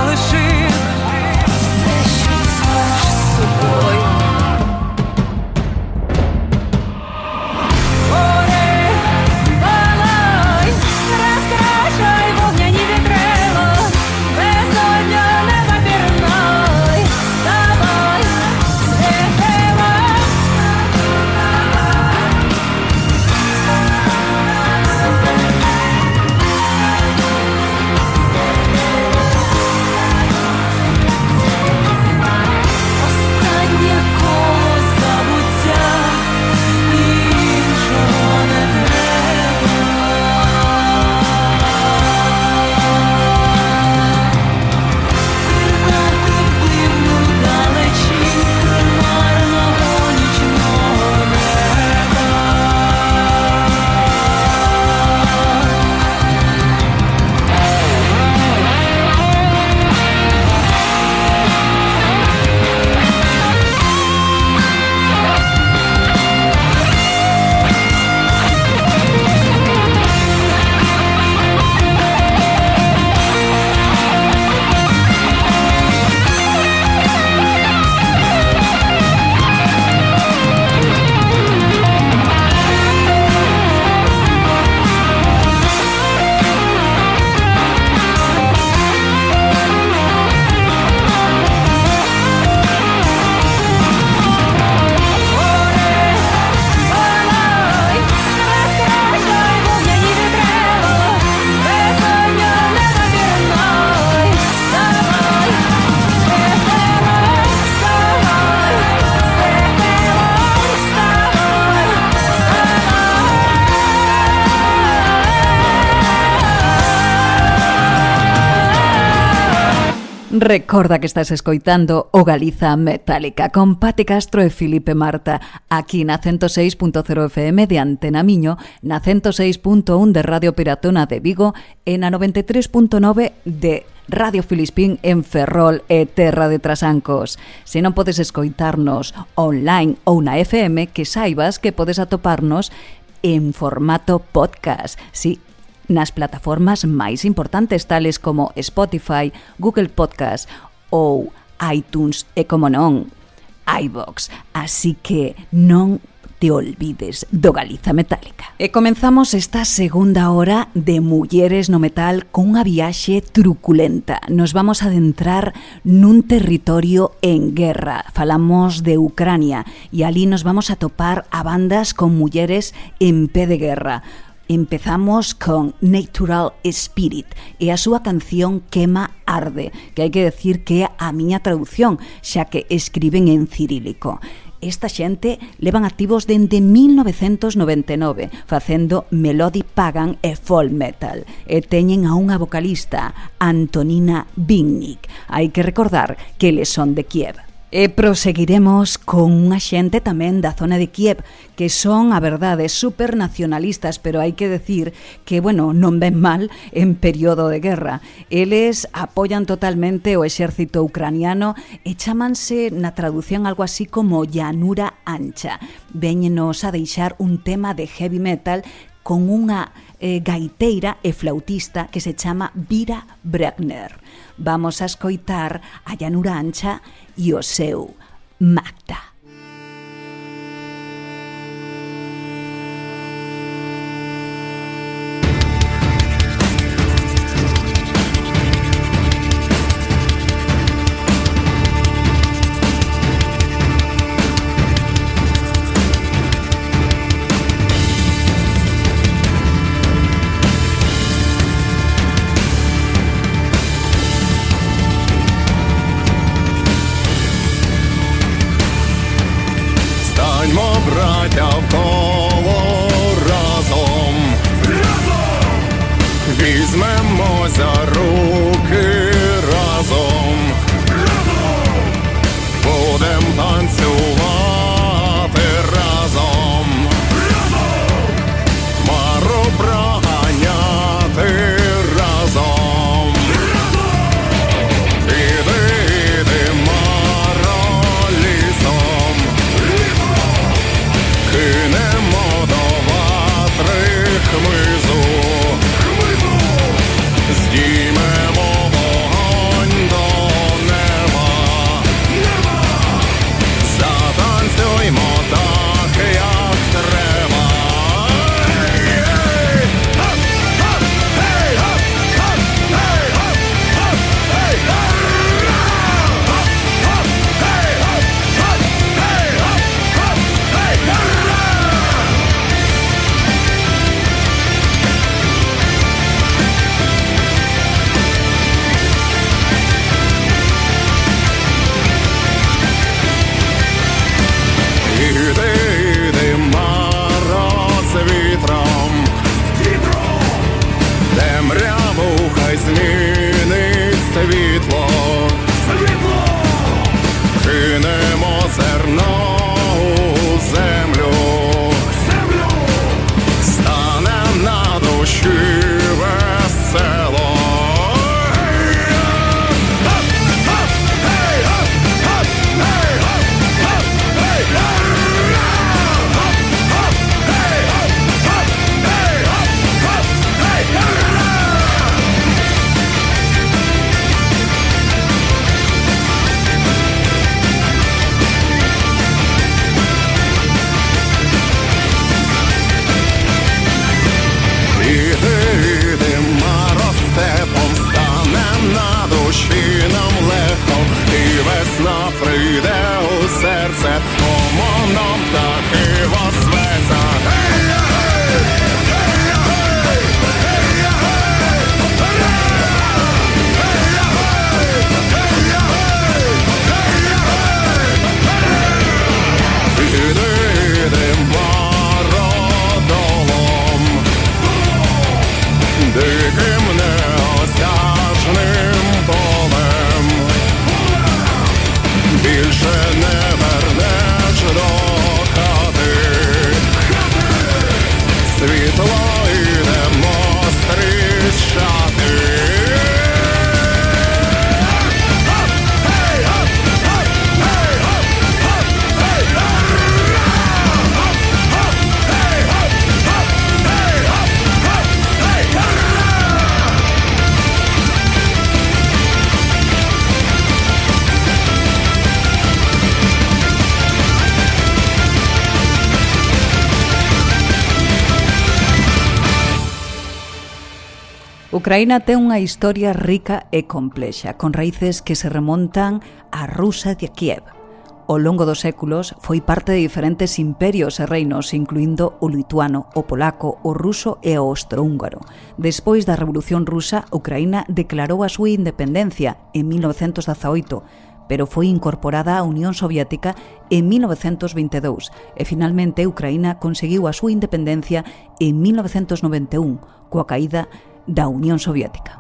залиши все, що назвеш собою. Гори, палай, розкрашай вогняні вітрила, безодня неба пірнай, вставай, світила. Останнє коло забуття, іншого не треба. Пірнати впливну далечі хмарного нічного неба. Палай, розкрашай вогняні вітрила, безодня неба пірнай, вставай, світила, вставай, світила, вставай, Recorda que estás escoitando o Galiza Metálica con Pati Castro e Filipe Marta aquí na 106.0 FM de Antena Miño, na 106.1 de Radio Piratona de Vigo e na 93.9 de Radio Filispín en Ferrol e Terra de Trasancos. Se non podes escoitarnos online ou na FM, que saibas que podes atoparnos en formato podcast. Sí, nas plataformas máis importantes tales como Spotify, Google Podcast ou iTunes e, como non, iVoox. Así que non te olvides do Galiza Metálica. E comenzamos esta segunda hora de Mulleres no Metal con unha viaxe truculenta. Nos vamos a adentrar nun territorio en guerra. Falamos de Ucrania e ali nos vamos a topar a bandas con mulleres en pé de guerra. Empezamos con Natural Spirit e a súa canción Quema Arde, que hai que decir que é a miña traducción, xa que escriben en cirílico. Esta xente levan activos dende 1999 facendo melody pagan e folk metal e teñen a unha vocalista, Antonina Vinnik. Hai que recordar que eles son de Kiev. E proseguiremos con unha xente tamén da zona de Kiev que son, a verdade, super nacionalistas, pero hai que decir que, bueno, non ven mal en período de guerra. Eles apoian totalmente o exército ucraniano e chamanse na traducción algo así como llanura ancha. Véñenos a deixar un tema de heavy metal con unha gaiteira e flautista que se chama Vira Bregner. Vamos a escoitar a llanura ancha e o seu Magda. тобі нам легко, і весна прийде у серце, омоном птахи возвеса. Іди мародолом, диким неосяжним полем, більше не вернеш до хати, світло йдемо зустрічати. Ucraína ten unha historia rica e complexa, con raíces que se remontan á Rusa de Kiev. Ao longo dos séculos foi parte de diferentes imperios e reinos, incluindo o lituano, o polaco, o ruso e o austrohúngaro. Despois da Revolución Rusa, Ucraína declarou a súa independencia en 1918, pero foi incorporada á Unión Soviética en 1922 e finalmente Ucraína conseguiu a súa independencia en 1991, coa caída da Unión Soviética.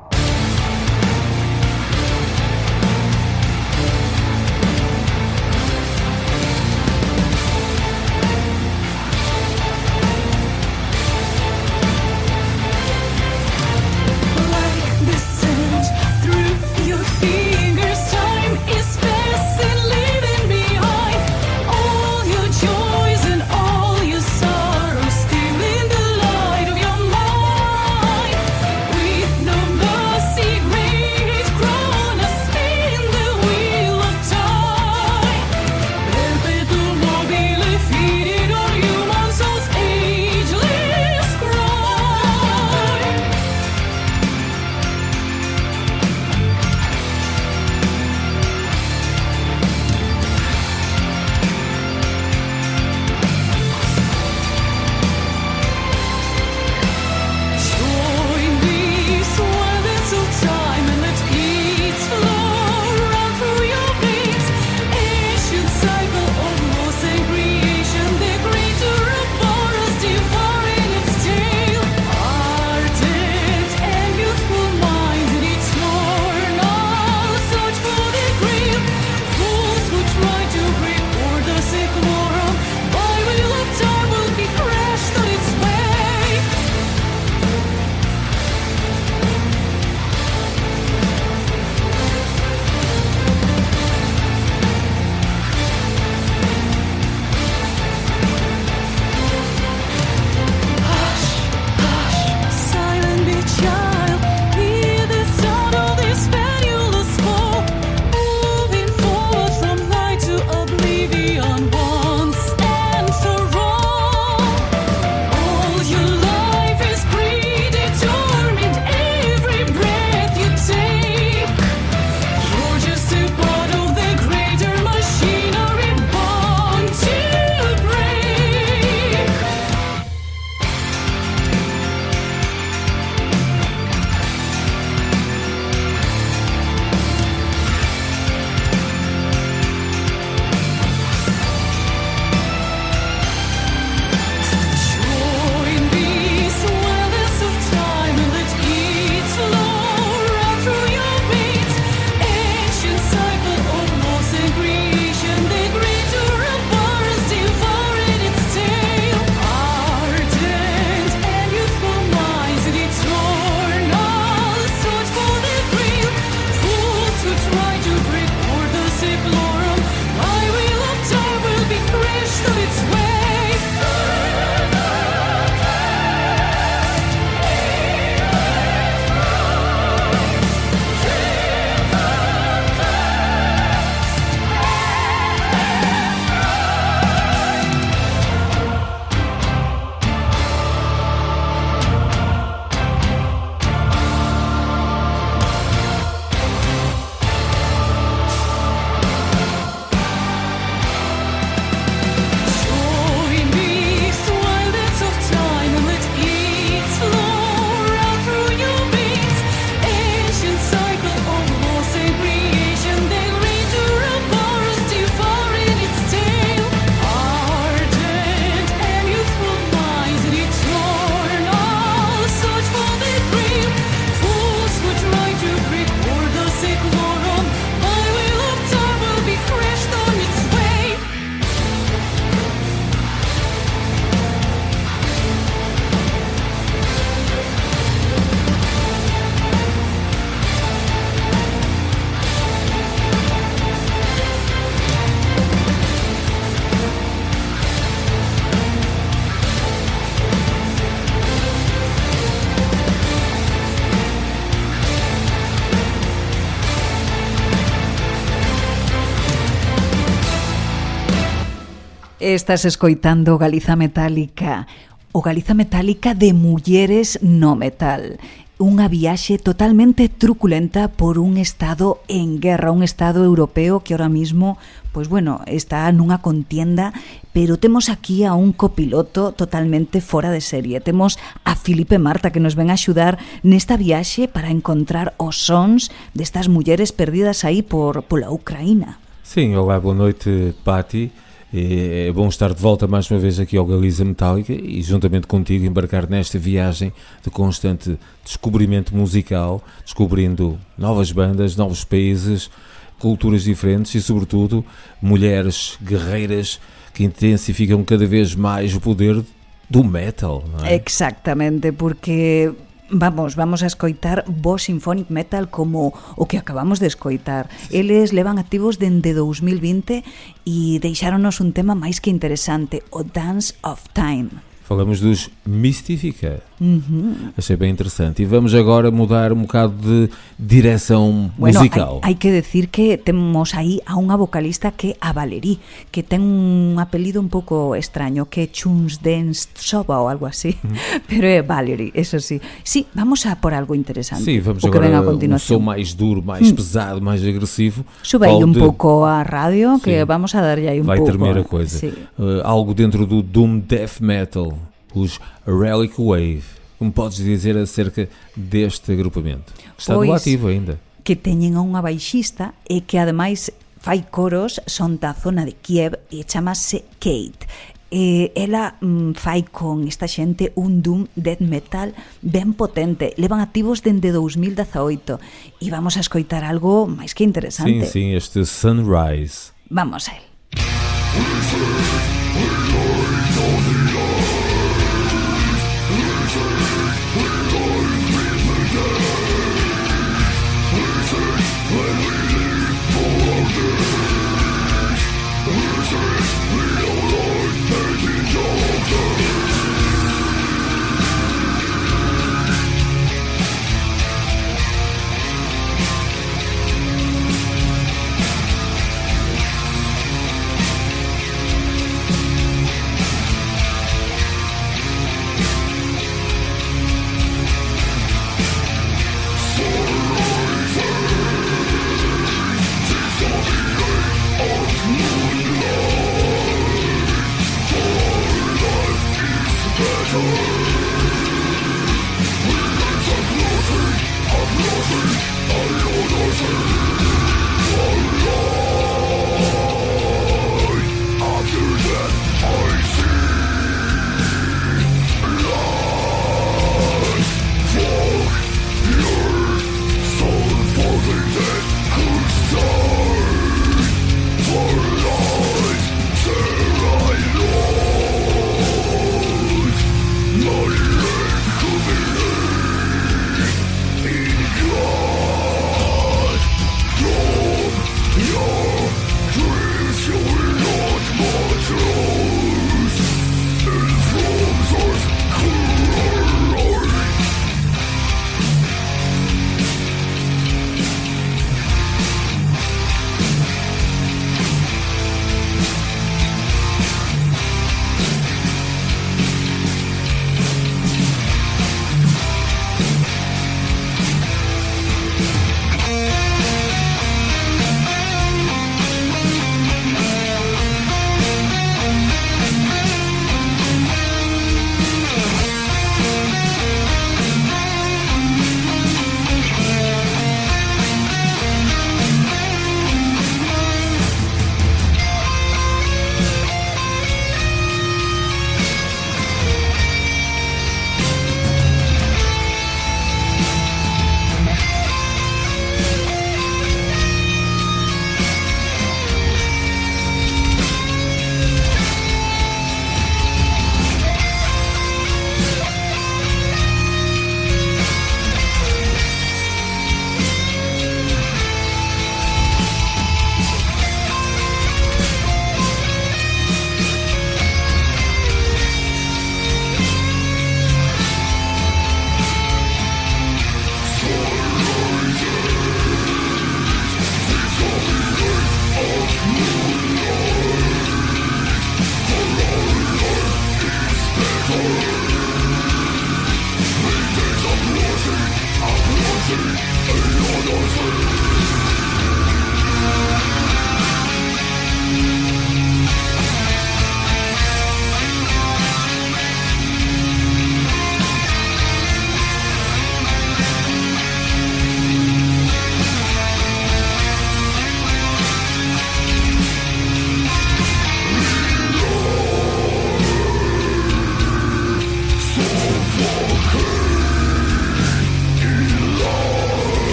No Estás escoitando Galiza Metálica, o Galiza Metálica de mulleres no metal. Unha viaxe totalmente truculenta por un estado en guerra, un estado europeo que ahora mismo, pues bueno, está nunha contienda, pero temos aquí a un copiloto totalmente fora de serie. Temos a Filipe Marta que nos ven a axudar nesta viaxe para encontrar os sons destas mulleres perdidas aí pola Ucraína. Sim, olá, boa noite, Pati. É bom estar de volta mais uma vez aqui ao Galiza Metálica e juntamente contigo embarcar nesta viagem de constante descobrimento musical, descobrindo novas bandas, novos países, culturas diferentes e sobretudo mulheres guerreiras que intensificam cada vez mais o poder do metal, não é? Exactamente, porque vamos a escoitar Bo Symphonic Metal como o que acabamos de escoitar. Eles levan activos dende 2020 e deixáronos un tema máis que interesante, o Dance of Time. Falamos dos Mystifica. Achei bem interessante. E vamos agora mudar um bocado de direção musical. Hai que decir que temos aí a unha vocalista que é a Valerie, que ten un apelido un pouco extraño, que é Chuns Dance Soba ou algo así, pero é Valerie, eso sí. Sí, vamos a por algo interesante. Sim, vamos o que agora ven a um continuación. som mais duro, mais pesado, mais agressivo. Sube aí un pouco a radio, que Sim. vamos a darlle aí un Vai pouco. tremer a coisa. Sí. Algo dentro do Doom Death Metal, os Relic Wave. Como podes dizer acerca deste agrupamento? Está no Pois, ativo ainda. Que teñen a unha baixista e que ademais fai coros, son da zona de Kiev e chamase Kate. Ela fai con esta xente un doom death metal ben potente. Levan activos dende 2018 e vamos a escoitar algo máis que interesante. Sim, este Sunrise. Vamos a él. Sunrise,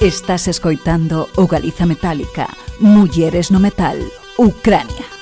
Estás escoitando o Galiza Metálica, Mulleres no Metal, Ucrania.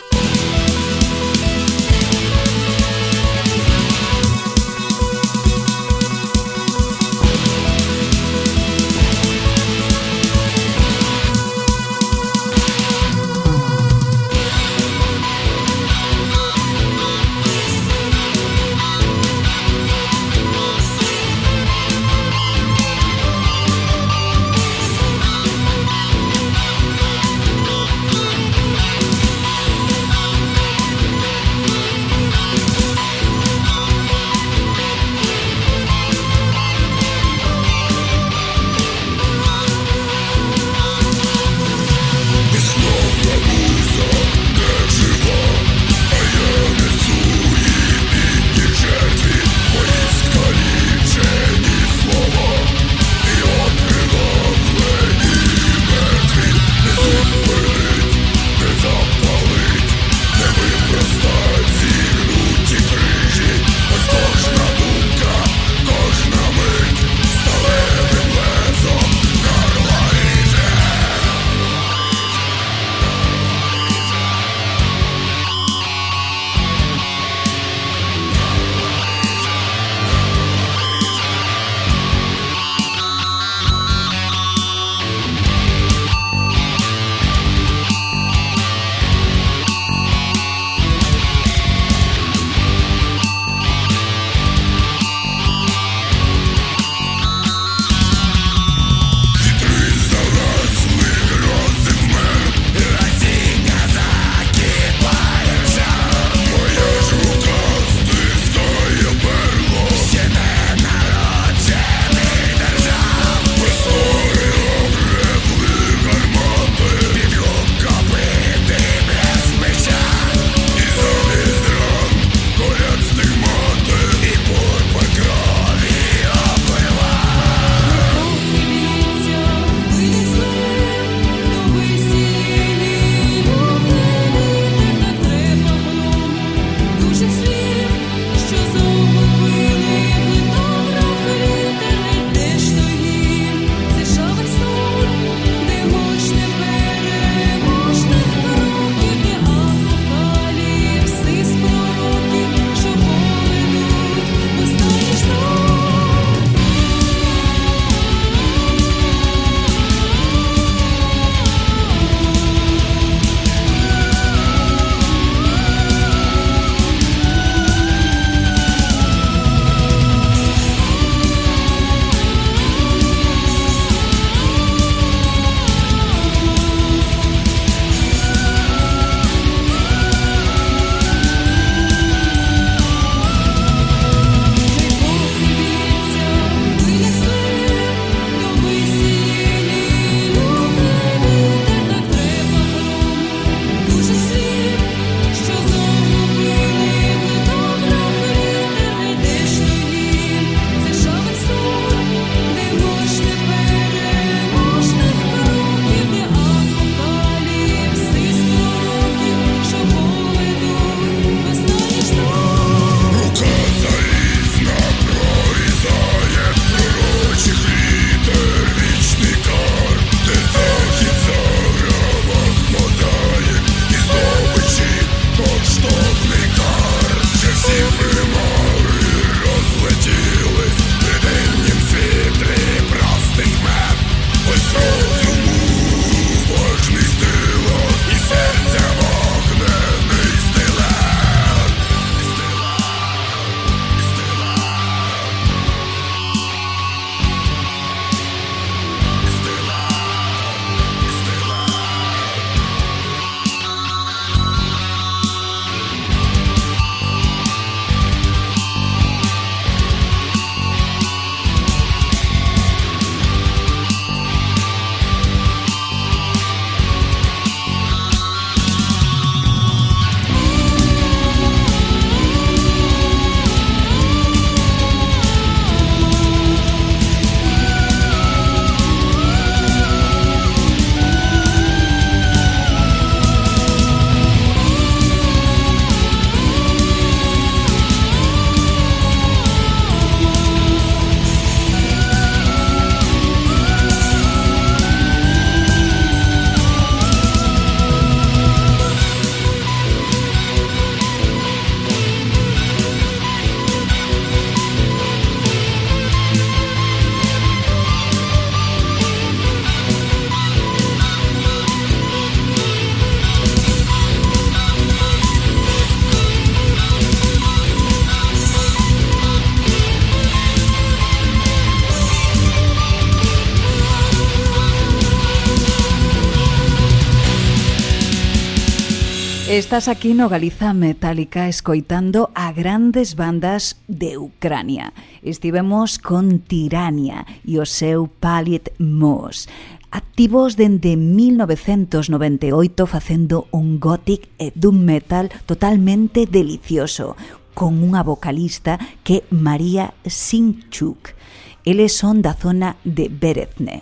Estás aquí no Galiza Metálica escoitando a grandes bandas de Ucrania. Estivemos con Tirania e o seu Pallet Moss, activos dende 1998 facendo un gothic e doom metal totalmente delicioso, con unha vocalista que é Maria Sinchuk. Eles son da zona de Berezne.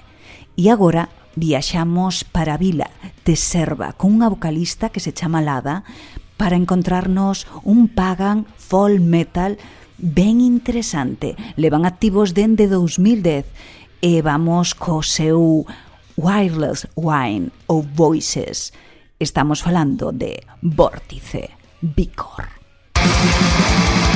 E agora viaxamos para a vila de Serva con unha vocalista que se chama Lada para encontrarnos un pagan folk metal ben interesante. Levan activos dende 2010 e vamos co seu Wireless Wine ou Voices. Estamos falando de Vórtice Vicor. The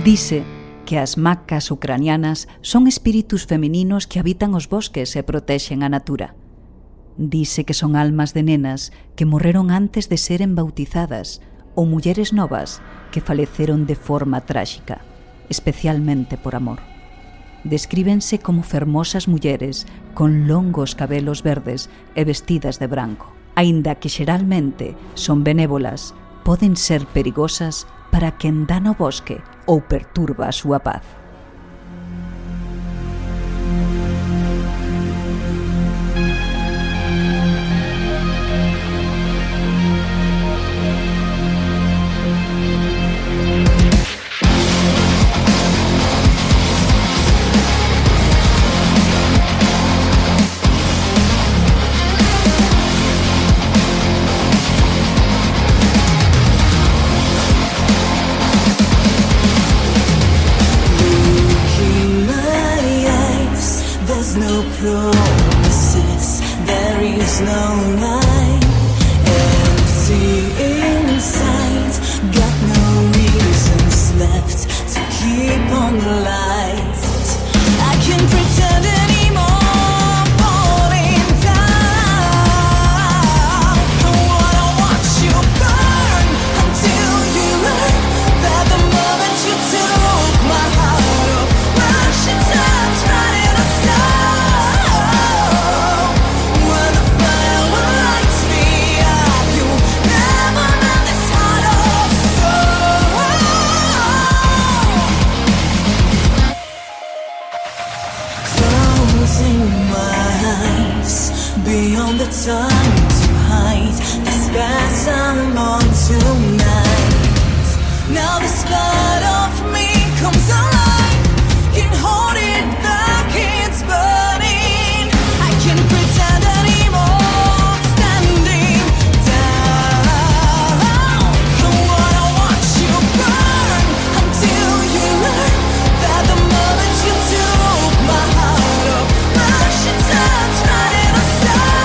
Dice que as macas ucranianas son espíritus femininos que habitan os bosques e protexen a natura. Dice que son almas de nenas que morreron antes de seren bautizadas ou mulleres novas que faleceron de forma tráxica, especialmente por amor. Descríbense como fermosas mulleres con longos cabelos verdes e vestidas de branco. Aínda que xeralmente son benévolas, poden ser perigosas para quen dá no bosque ou perturba a súa paz. Promises, there is no line. Empty inside, got no reasons left to keep on the light. I can't pretend anymore, falling down. I wanna watch you burn until you learn that the moment you took my heart off, Russian times running a star. Beyond the time to hide the spasm on tonight. Now this part of me comes alive. Can't hold it back, it's burning. I can't pretend anymore, standing down. I wanna watch you burn until you learn that the moment you took my heart off, Russian times running a star.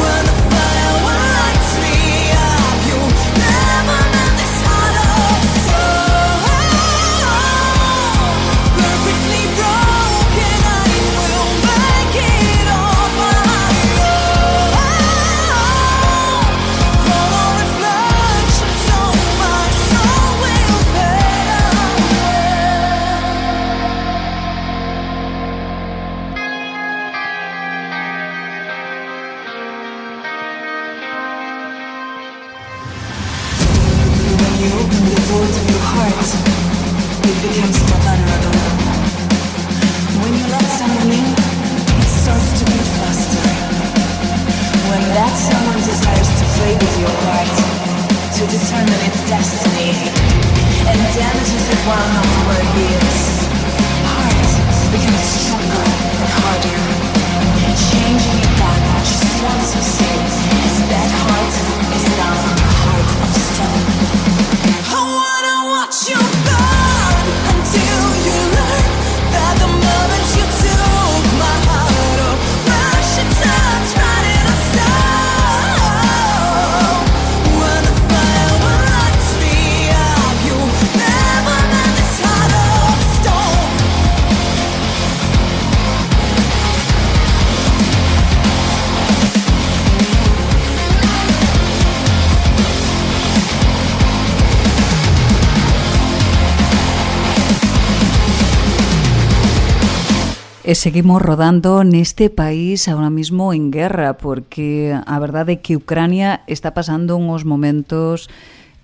When the fire lights me up, you never meant this heart of soul. Perfectly broken, I will make it on my own. All reflections on my soul will fade When you open the door to your heart, it becomes more vulnerable. When you let someone in, it starts to beat faster. When that someone desires to play with your heart, to determine its destiny, and damages it while not where he is, heart becomes stronger and harder, changing it back just once you say, as that heart is now a heart of stone. I wanna watch you burn until you learn that the moment you took my heart off, Russian times running a star. When the fire lights me up, you never meant this heart of stone. E seguimos rodando neste país ahora mismo en guerra, porque a verdade é que Ucrania está pasando uns momentos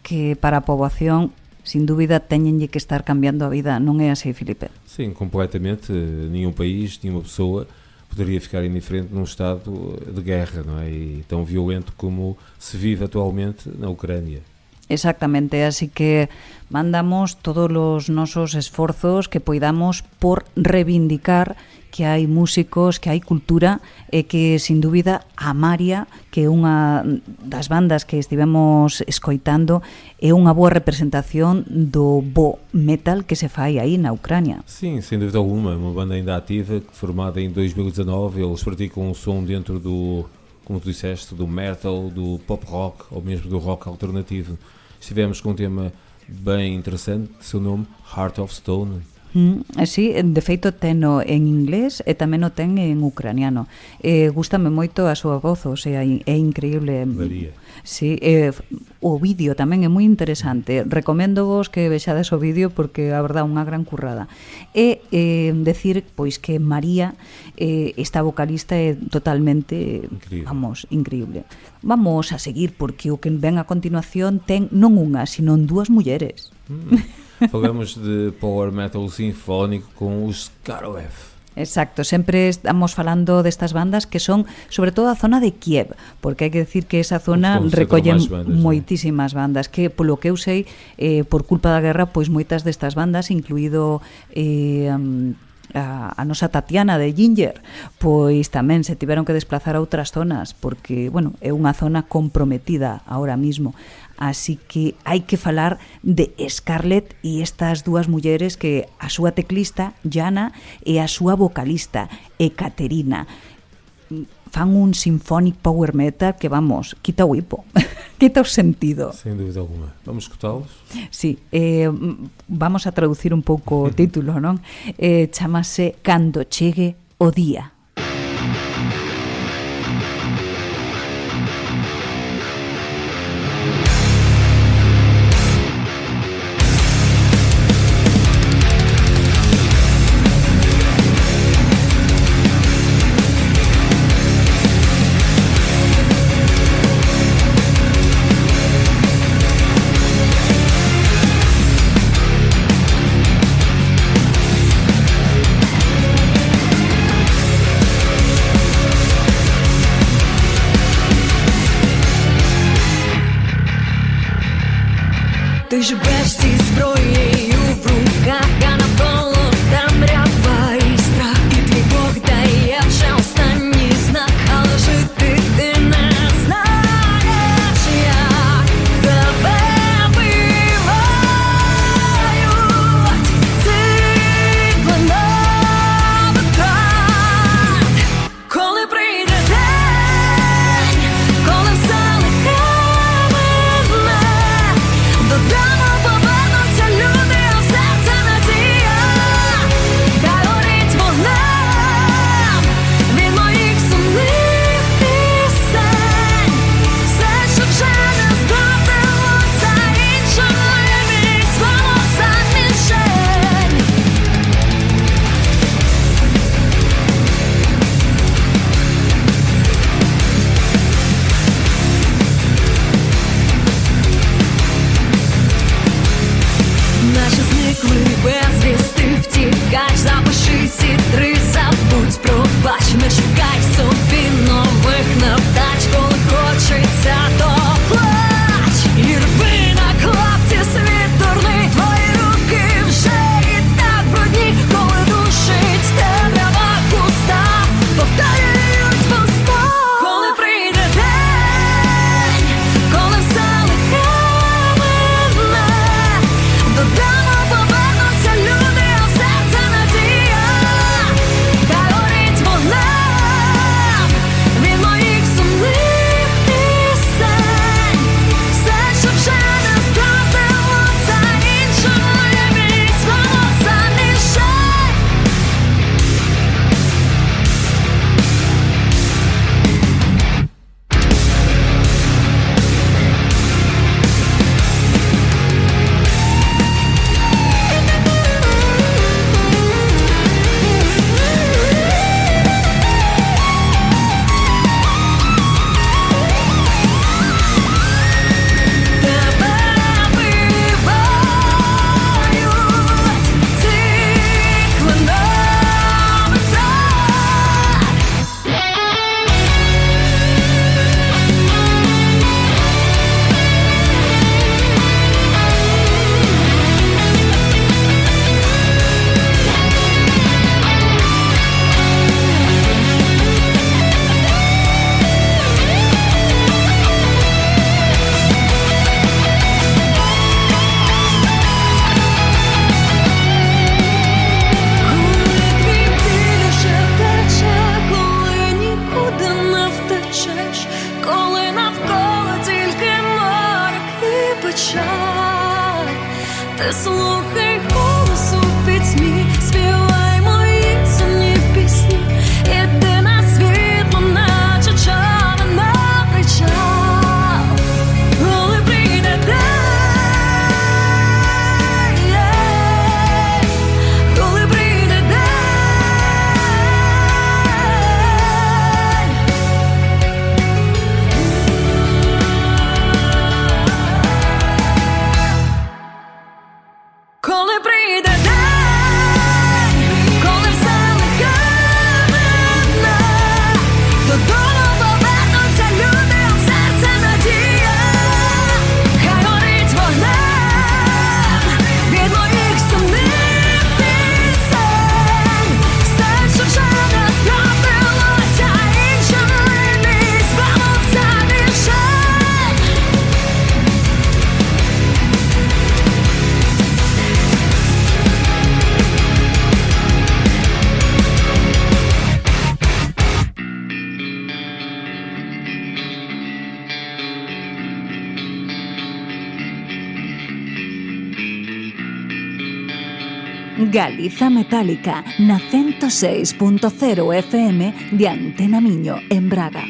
que para a poboación, sin dúbida, teñenlle que estar cambiando a vida. Non é así, Filipe? Sim, completamente. Nenhum país, nenhuma pessoa poderia ficar indiferente num estado de guerra, não é? E tão violento como se vive atualmente na Ucrânia. Exactamente, así que mandamos todos os nosos esforzos que poidamos por reivindicar que hai músicos, que hai cultura e que, sin dúbida, a Maria, que é unha das bandas que estivemos escoitando, é unha boa representación do bo metal que se fai aí na Ucrânia. Sim, sem dúvida alguma, uma banda ainda ativa, formada em 2019, eles praticam um som dentro do, como tu disseste, do metal, do pop rock ou mesmo do rock alternativo. Estivemos com um tema bem interessante, seu nome, Heart of Stone. Sí, de feito teno en inglés e tamén o ten en ucraniano. Gústame moito a súa voz, o sea, é increíble. María. Sí, o vídeo tamén é moi interesante. Recomendo vos que vexades o vídeo porque a verdad unha gran currada. E decir pois que María, esta vocalista é totalmente, Increíble. increíble. Vamos a seguir porque o que ven a continuación ten non unha, sino dúas mulleres. Falamos de Power Metal Sinfónico con os Skaroev. Exacto, sempre estamos falando destas bandas que son sobre todo a zona de Kiev, porque hai que decir que esa zona Os recollen máis bandas, moitísimas bandas que, polo que eu sei, por culpa da guerra, pois moitas destas bandas, incluído a nosa Tatiana de Ginger, pois tamén se tiveron que desplazar a outras zonas porque, bueno, é unha zona comprometida ahora mismo. Así que hai que falar de Scarlett e estas dúas mulleres que a súa teclista, Jana, e a súa vocalista, Ekaterina, fan un symphonic power metal que, vamos, quita o hipo, quita o sentido. Sem dúvida alguma. Vamos escutá-los? Sí, vamos a traducir un pouco o título, non? Chámase Cando chegue o día. Ти живеш зі зброєю в руках, а навколо темрява і страх. І твій Бог дає вже останній знак, але жити ти не знаєш, як тебе вбивають. Цикли нових втрат. Коли прийде день, коли все лихе мине, додому повернуться люди. Galiza Metálica na 106.0 FM de Antena Miño en Braga.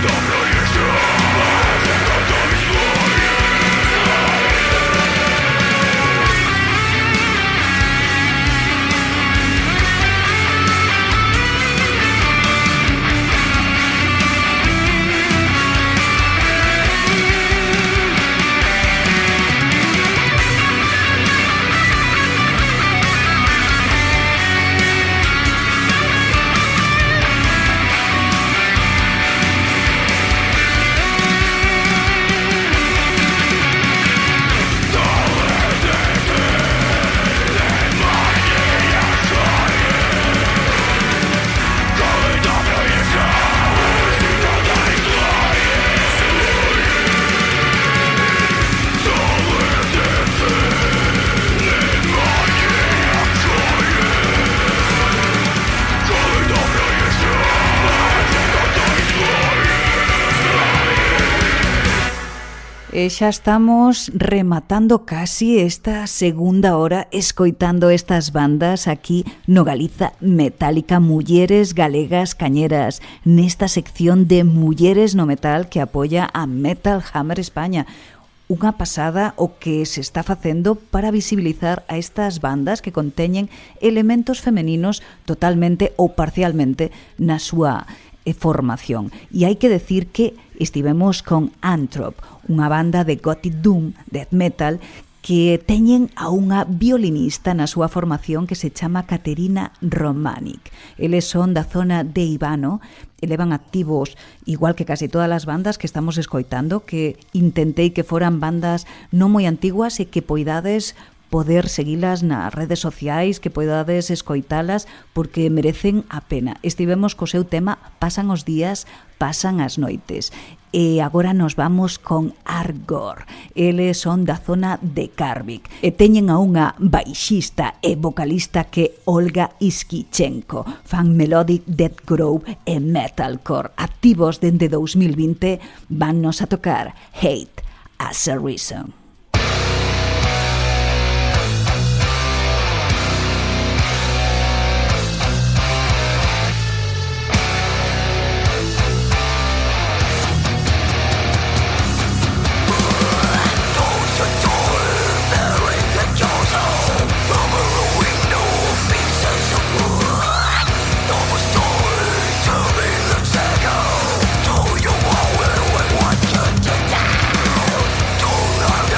Добро Xa estamos rematando casi esta segunda hora escoitando estas bandas aquí no Galiza Metálica, mulleres galegas cañeras, nesta sección de Mulleres no Metal que apoia a Metal Hammer España. Unha pasada o que se está facendo para visibilizar a estas bandas que conteñen elementos femeninos totalmente ou parcialmente na súa formación. E hai que decir que estivemos con Anthrop, unha banda de Gothic Doom, death metal, que teñen a unha violinista na súa formación que se chama Katerina Romanik. Eles son da zona de Ivano, e levan activos, igual que casi todas as bandas que estamos escoitando, que intentei que foran bandas non moi antiguas e que poidades poder seguilas nas redes sociais, que poidades escoitalas, porque merecen a pena. Estivemos co seu tema Pasan os días, pasan as noites. E agora nos vamos con Argor. Eles son da zona de Karvik e teñen a unha baixista e vocalista que Olga Iskichenko. Fan melodic death grove e metalcore. Activos dende 2020, vannos a tocar Hate as a Reason. Don't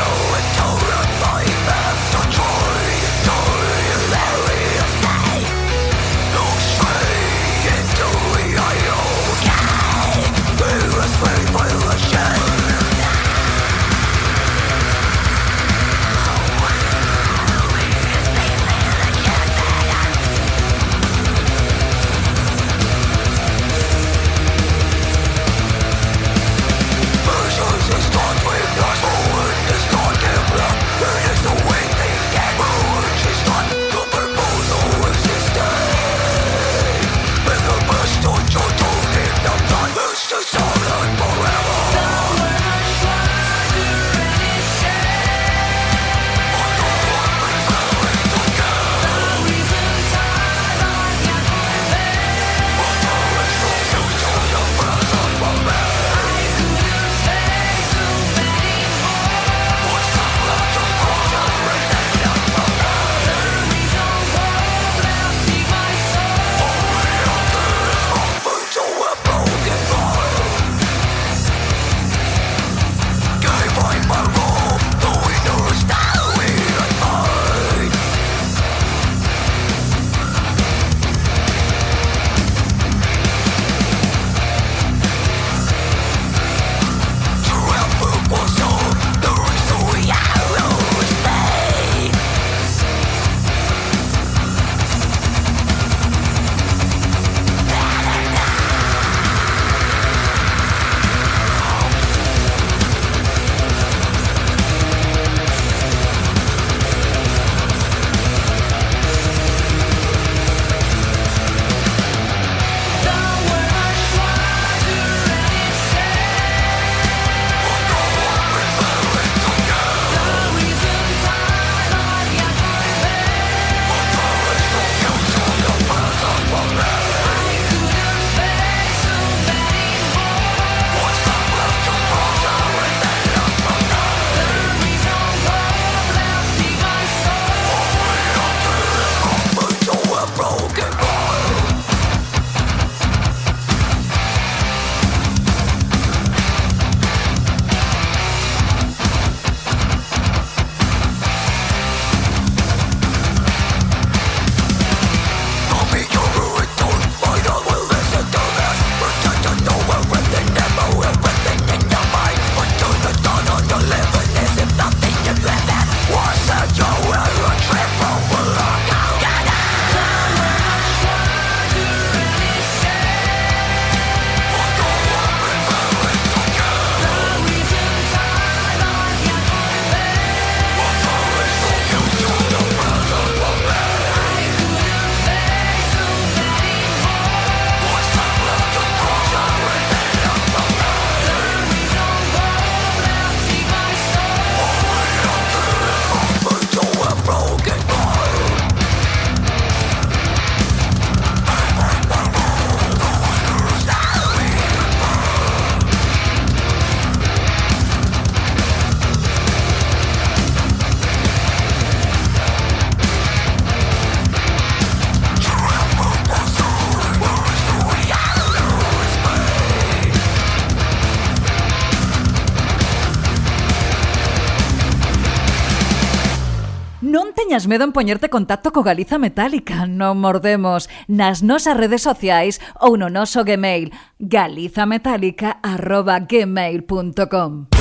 teñas medo en poñerte contacto co Galiza Metálica. Non mordemos nas nosas redes sociais ou no noso Gmail galizametálica@gmail.com.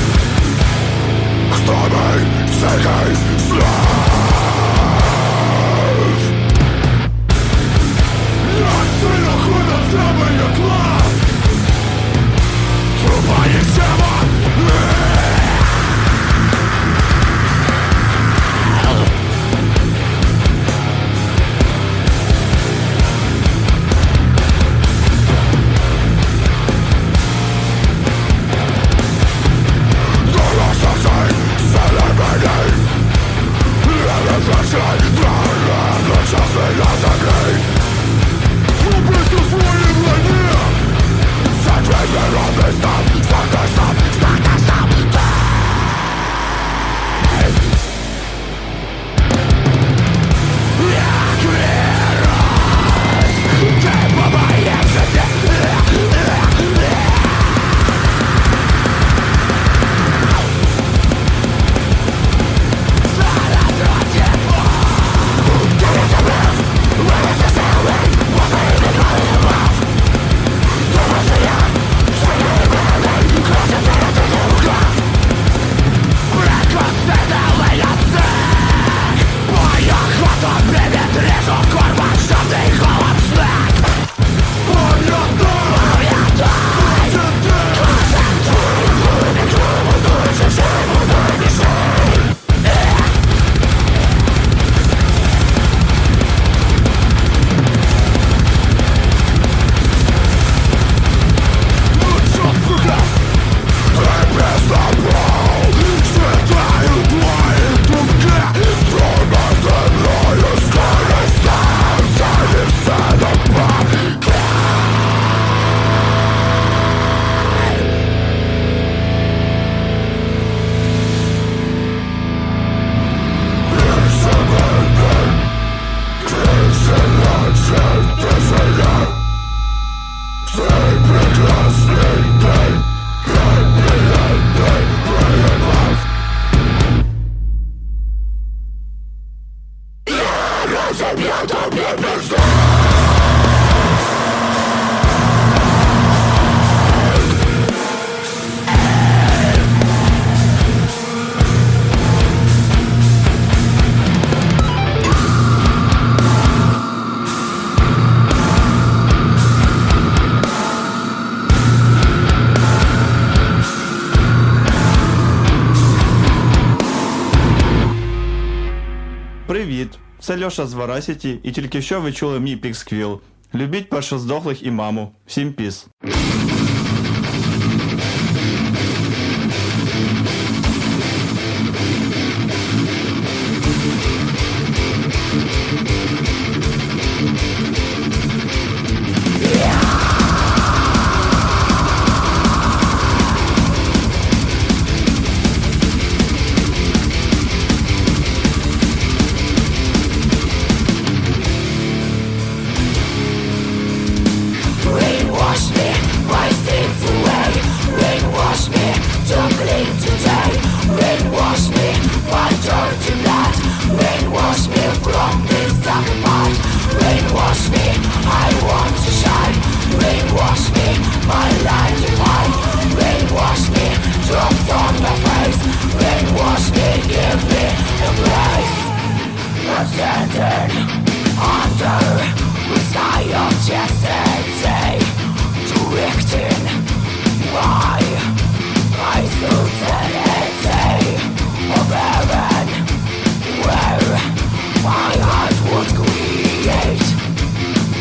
Привіт! Це Льоша з Варасіті, і тільки що ви чули мій піксквіл. Любіть першоздохлих і маму. Всім піс!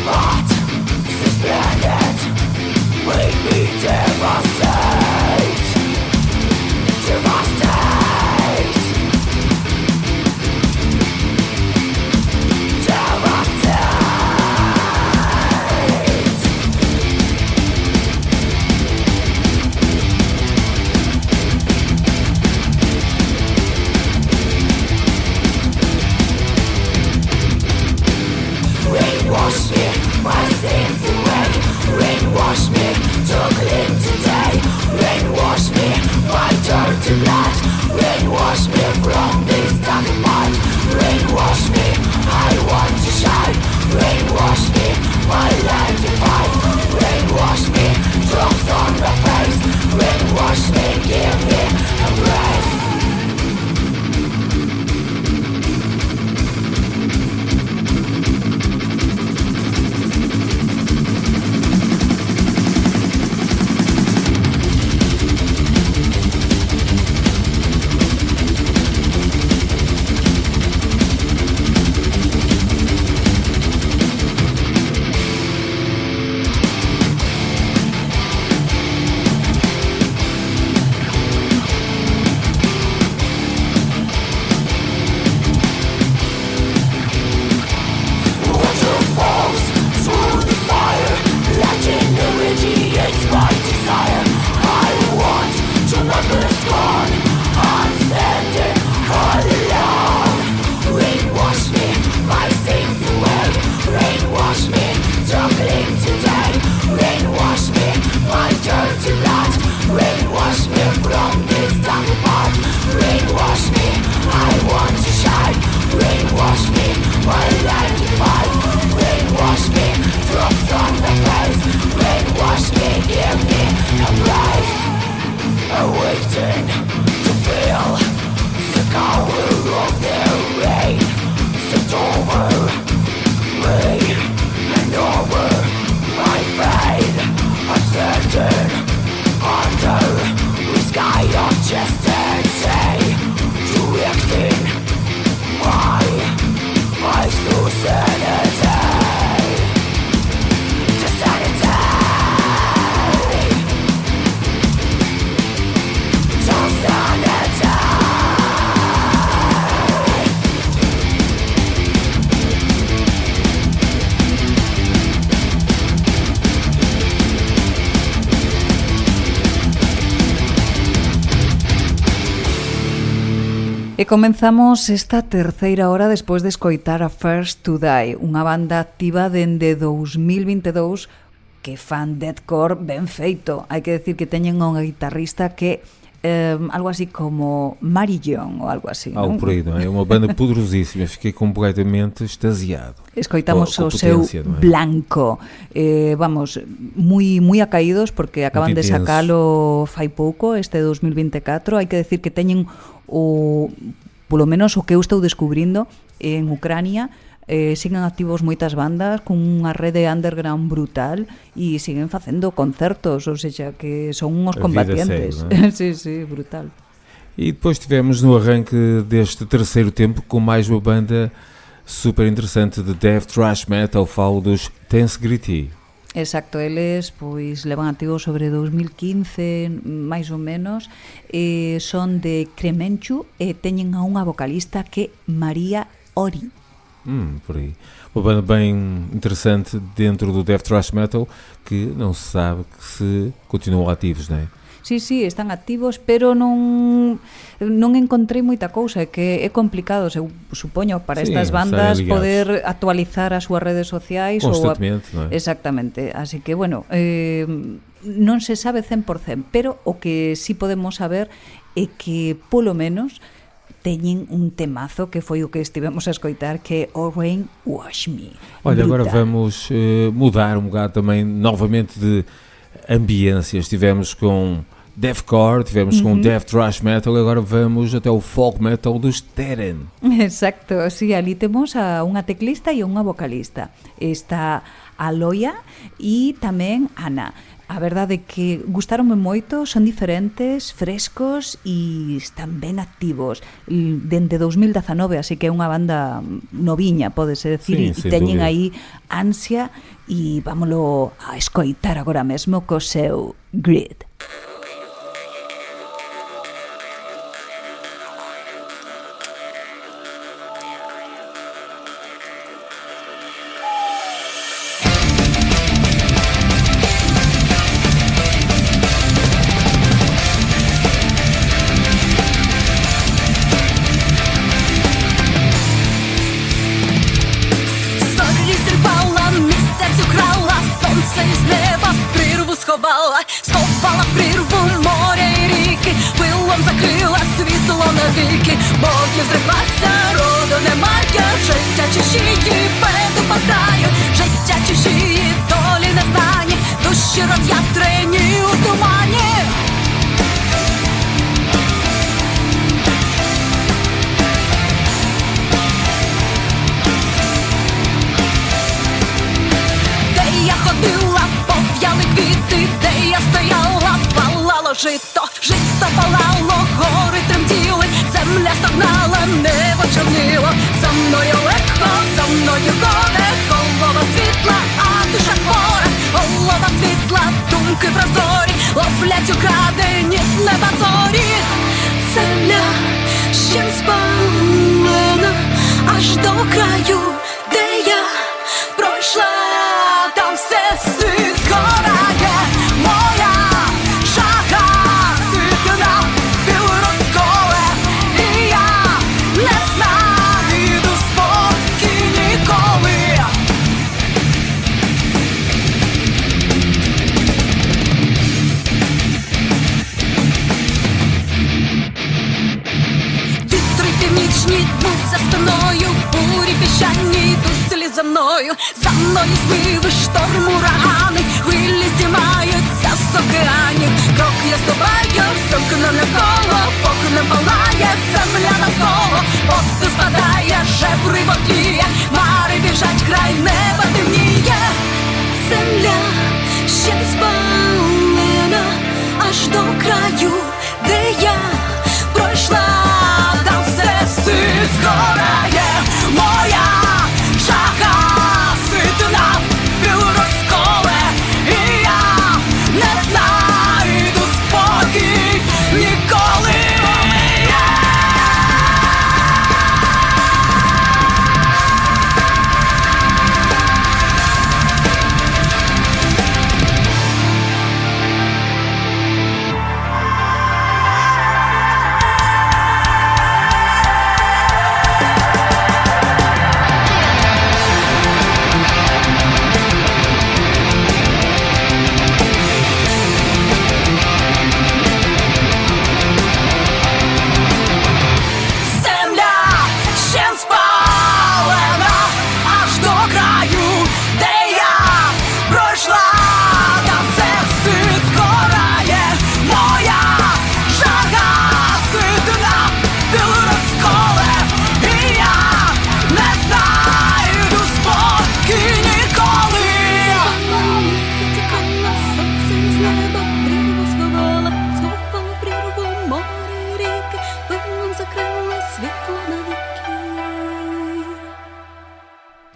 But this planet made me dead. E comenzamos esta terceira hora despois de escoitar a First to Die, unha banda activa dende 2022 que fan deathcore ben feito. Hai que decir que teñen unha guitarrista que algo así como Mary Young ou algo así, Algo non? por aí, não é? Uma banda poderosíssima, fiquei completamente extasiado. Escoitamos Com a o seu potência, não é? Blanco, vamos, moi acaídos porque acaban de intensos. sacalo fai pouco, este 2024. Hai que decir que teñen o, polo menos o que eu estou descubrindo en Ucrania, siguen activos moitas bandas con unha rede underground brutal e siguen facendo concertos, ou seja, que son uns A vida combatientes. segue, não é? Sí, brutal. E depois tivemos no arranque deste terceiro tempo com mais uma banda super interessante de death thrash metal, falo dos Tensegrity. Exacto, eles pois levan activos sobre 2015, máis ou menos, son de Kremenchu e teñen a unha vocalista que é María Ori. Por aí. Uma banda bem interessante dentro do death thrash metal que não se sabe que se continuam ativos, não é? Sí, están activos, pero non encontrei moita cousa, que é complicado, eu supoño, para Sí, estas bandas estarem ligados. poder actualizar as súas redes sociais Constantemente, non é? Exactamente, así que, bueno, non se sabe 100%, pero o que sí podemos saber é que, polo menos, teñen un temazo que foi o que estivemos a escoitar, que é O Rain Wash Me. Olha, agora Brutal. vamos mudar um bocado também novamente de ambiência. Estivemos com deathcore, tivemos com death thrash metal, agora vamos até o folk metal dos Terran. Exacto, sí, ali temos a unha teclista e unha vocalista. Está Aloia e tamén Ana. A verdade é que gustaronme moito, son diferentes, frescos e están ben activos dende 2019, así que é unha banda noviña, pódese decir, Sí, e sen teñen dúbida. aí ansia e vámolo a escoitar agora mesmo co seu Grid. Зорі зірвала, місяць украла, сонце із неба прірву сховала, сховала прірву моря і ріки, пилом закрила світло навіки, богів зреклася, роду немає, життя чужії, веду по краю, життя чужії, долі незнані, душі роз'ятрені у тумані. Де я ходила, пов'яли квіти, де я стояла, палало жито, жито палало, гори тремтіли, земля стогнала, небо чорніло, за мною легко, за мною горе, голова світла, а душа хвора, голова світла, думки прозорі, ловлять украдені з неба зорі. Земля ще спалена, аж до краю, де я пройшла, там все згорає, моя жага ситна, пил розколе, і я не знайду спокій ніколи. Вітри північні дмуть за спиною, бурі піщані йдуть вслід за мною змиви шторм, урагани, хвилі здіймаються з океанів. Крок я ступаю, сомкну навколо, вогнем палає земля навколо, воду спадає, жебри водіє, мари біжать, край неба темніє. Земля ще спалена, аж до краю, де я пройшла, там все згорає, моя жага ситна, пил розколе, і я не знайду спокій ніколи.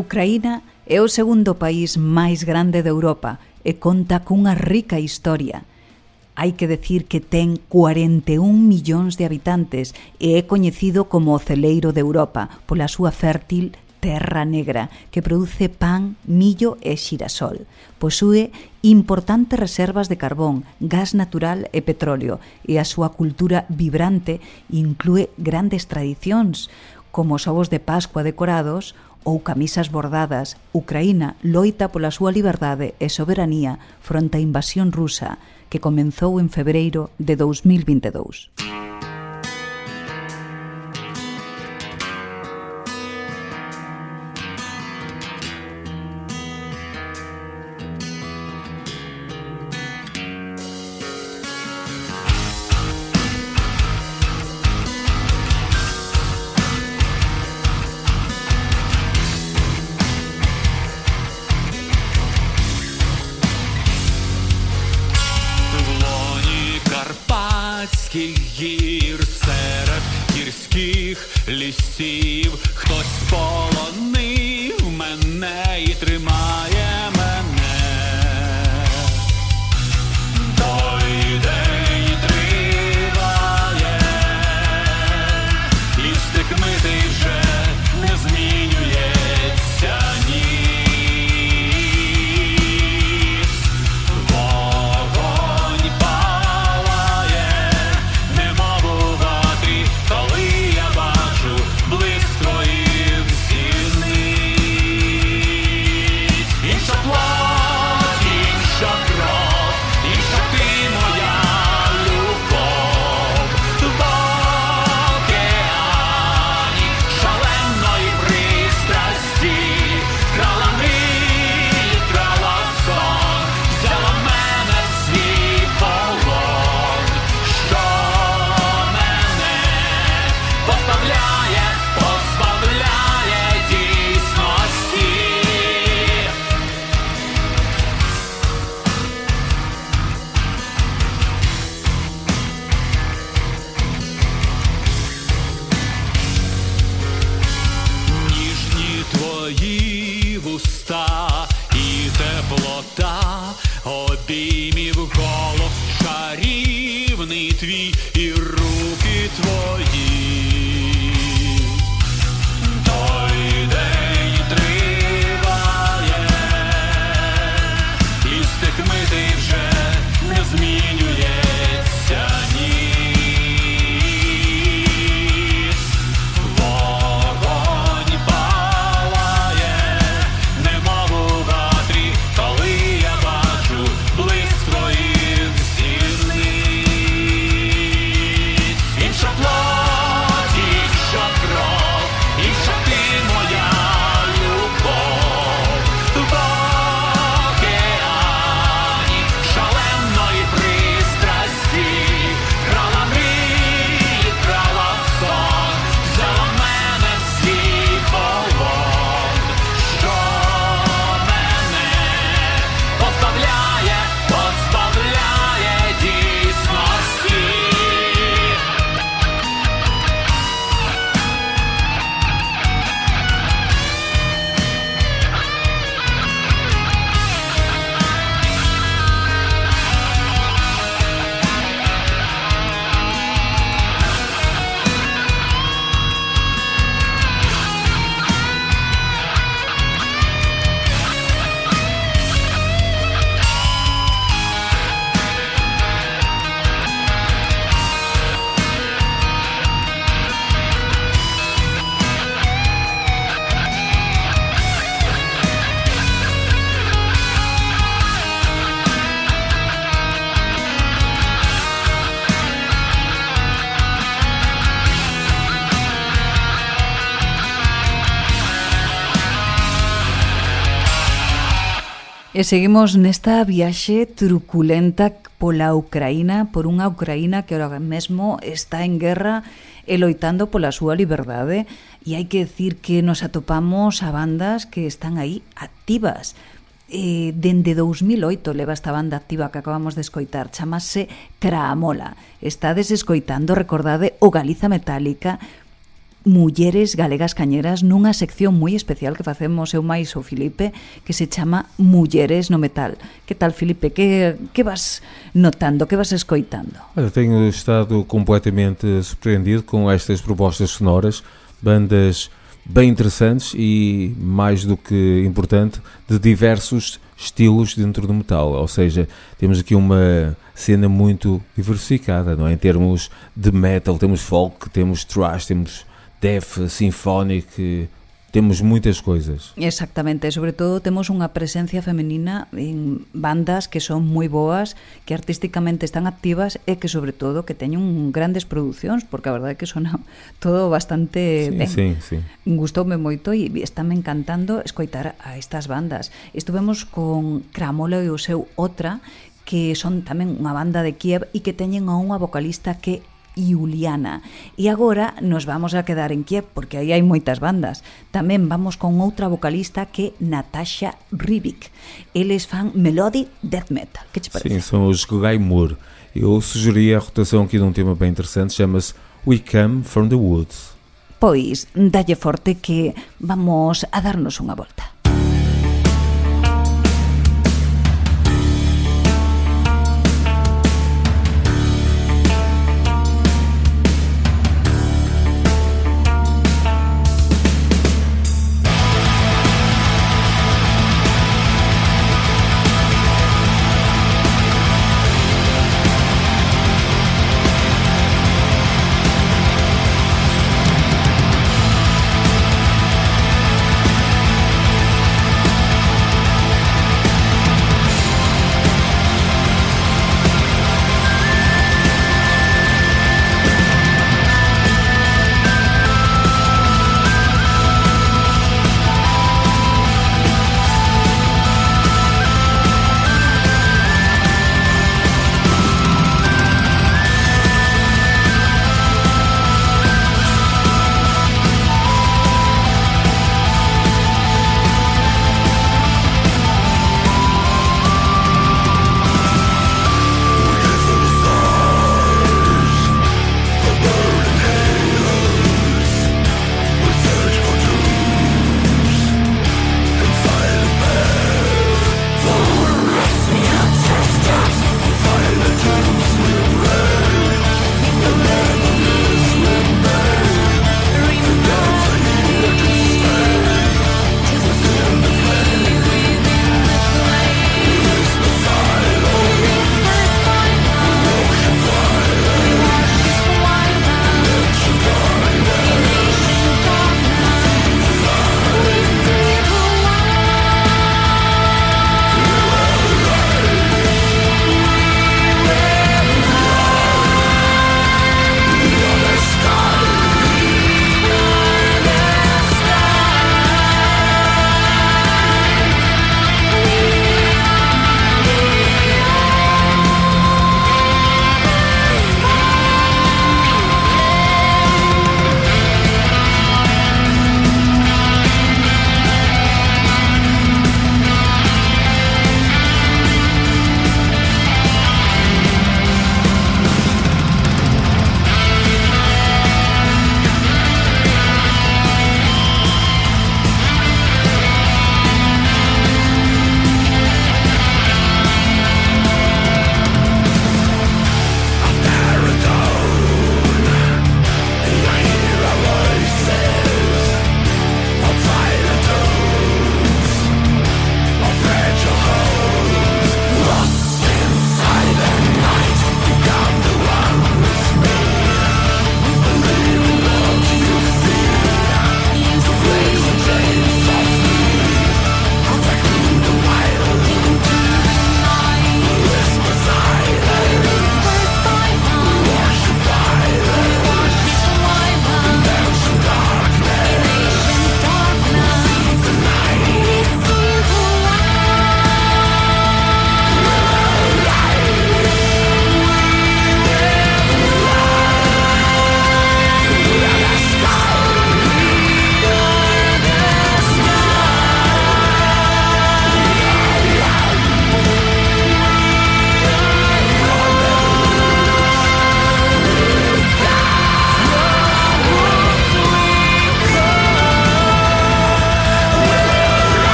Ucraína é o segundo país máis grande de Europa e conta cunha rica historia. Hai que decir que ten 41 millóns de habitantes e é coñecido como o celeiro de Europa pola súa fértil Terra Negra, que produce pan, millo e xirasol. Posúe importantes reservas de carbón, gas natural e petróleo, e a súa cultura vibrante inclúe grandes tradicións, como os ovos de Pascua decorados ou camisas bordadas. Ucraína loita pola súa liberdade e soberanía fronte á invasión rusa, que comenzou en febreiro de 2022. Гір серед гірських лісів хтось полонив мене і тримає мене. Той день триває, і стик митий вже не змінюється ніс. Вогонь палає, немов у ватрі, коли я бачу блиск твоїх зіниць. Інша плоть, інша кров, інша ти моя любов. В океані шаленої пристрасті вкрала мрії, вкрала сон, взяла мене в свій полон, що мене позбавляє дійсності. Ніжні твої вуста і теплота обіймів, голос чарівний твій і руки твої. Той день триває, і стик митий вже не змінюється ніс. Вогонь палає, немов у ватрі, коли я бачу блиск твоїх зіниць. Інша плоть, інша кров, інша ти моя любов. В океані шаленої пристрасті вкрала мрії, вкрала сон, взяла мене в свій полон, що мене позбавляє дійсності. E seguimos nesta viaxe truculenta pola Ucraína, por unha Ucraína que ahora mesmo está en guerra e loitando pola súa liberdade. E hai que decir que nos atopamos a bandas que están aí activas. Dende 2008 leva esta banda activa que acabamos de escoitar, chamase Cramola. Estades escoitando, recordade, o Galiza Metálica, Mulleres Galegas Cañeras nunha sección moi especial que facemos eu máis o Filipe, que se chama Mulleres no Metal. Que tal, Filipe? Que vas notando, que vas escoitando? Olha, tenho estado completamente surpreendido com estas propostas sonoras, bandas bem interessantes e, mais do que importante, de diversos estilos dentro do metal, ou seja, temos aqui uma cena muito diversificada, não é? Em termos de metal, temos folk, temos thrash, temos death, symphonic, temos muitas coisas. Exactamente, sobre todo temos unha presencia femenina en bandas que son moi boas, que artísticamente están activas e que sobre todo que teñen grandes producións, porque a verdade é que sona todo bastante ben. Sí. Gustoume moito e estáme encantando escoitar a estas bandas. Estuvemos con Cramola e o seu Otra, que son tamén unha banda de Kiev e que teñen a unha vocalista que Juliana. E agora nos vamos a quedar en Kiev porque aí hai moitas bandas. Tamén vamos con outra vocalista que é Natasha Rivik. Eles fan melodic death metal. Que te parece? Sim, são os Glamour. Eu sugeri a rotação aqui de um tema bem interessante, chama-se We Come From The Woods. Pois, dalle forte que vamos a darnos unha volta.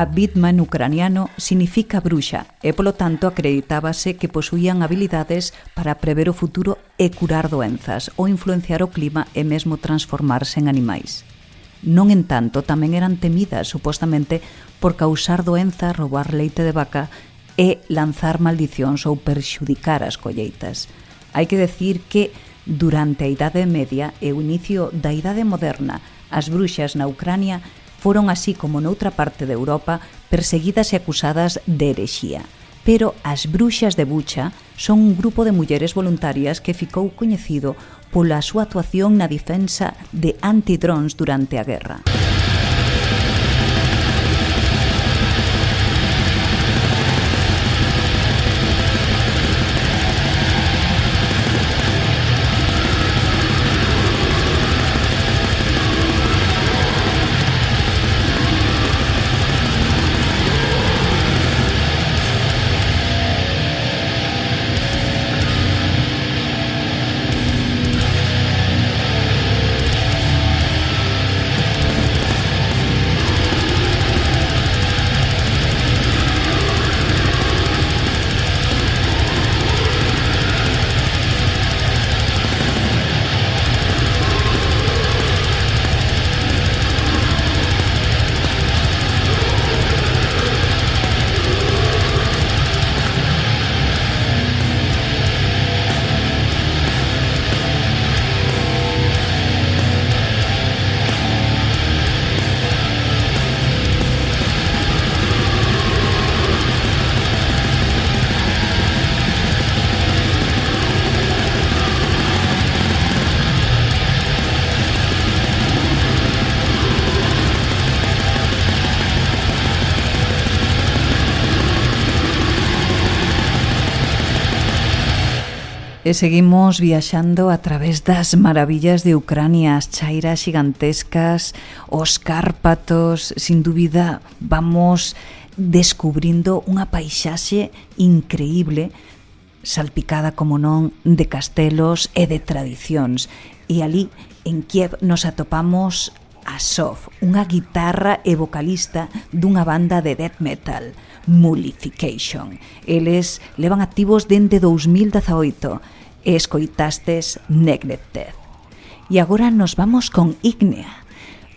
A Vidma en ucraniano significa bruxa e, polo tanto, acreditábase que posuían habilidades para prever o futuro e curar doenzas ou influenciar o clima e mesmo transformarse en animais. Non en tanto, tamén eran temidas, supostamente, por causar doenzas, roubar leite de vaca e lanzar maldicións ou perxudicar as colleitas. Hai que decir que, durante a Idade Media e o inicio da Idade Moderna, as bruxas na Ucrania foron, así como noutra parte de Europa, perseguidas e acusadas de herexía. Pero as bruxas de Bucha son un grupo de mulleres voluntarias que ficou coñecido pola súa actuación na defensa de antidróns durante a guerra. E seguimos viaxando a través das maravillas de Ucrania, as chairas gigantescas, os Cárpatos. Sin dúbida vamos descubrindo unha paisaxe increíble, salpicada, como non, de castelos e de tradicións. E ali, en Kiev, nos atopamos a Sof, unha guitarra e vocalista dunha banda de death metal, Mullification. Eles levan activos dende 2018 e escoitastes Neglected. E agora nos vamos con Ignea,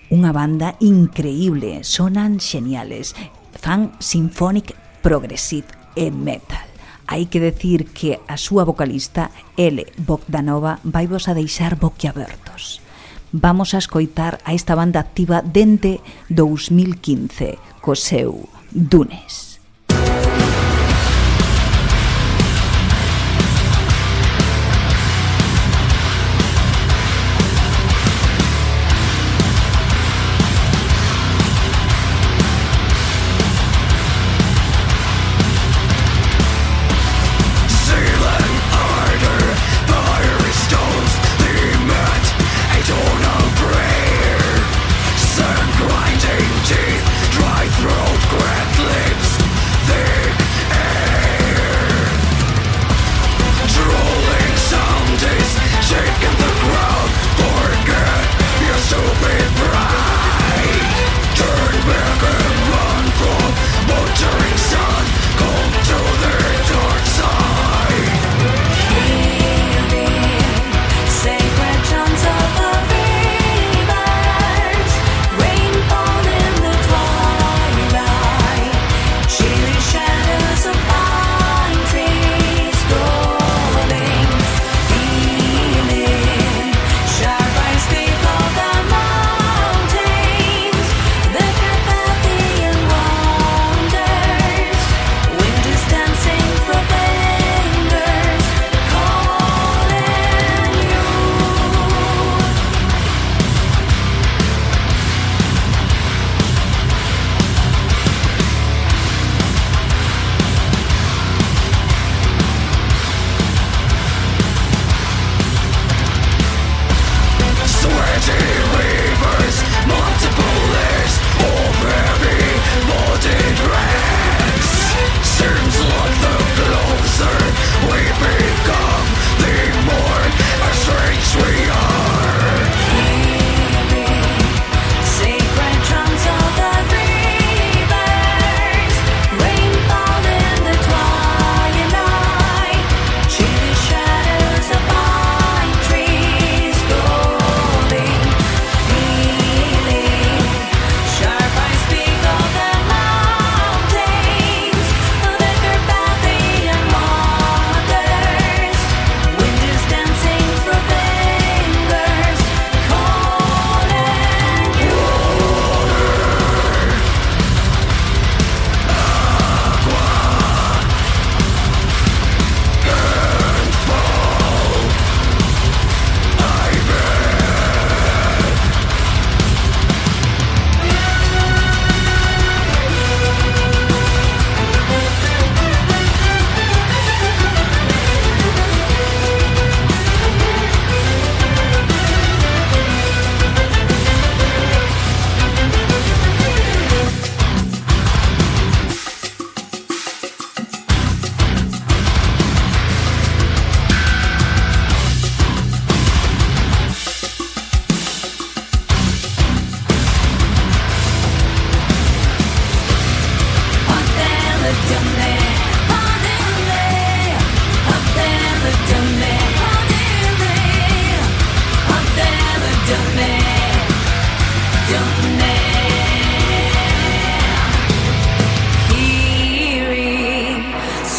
unha banda increíble, sonan geniales, fan symphonic, progressive e metal. Hai que decir que a súa vocalista, Ele Bogdanova, vai vos a deixar boquiabertos. Vamos a escoitar a esta banda activa dende 2015 co seu Dunes. Grinding teeth, dry throat, cracked lips.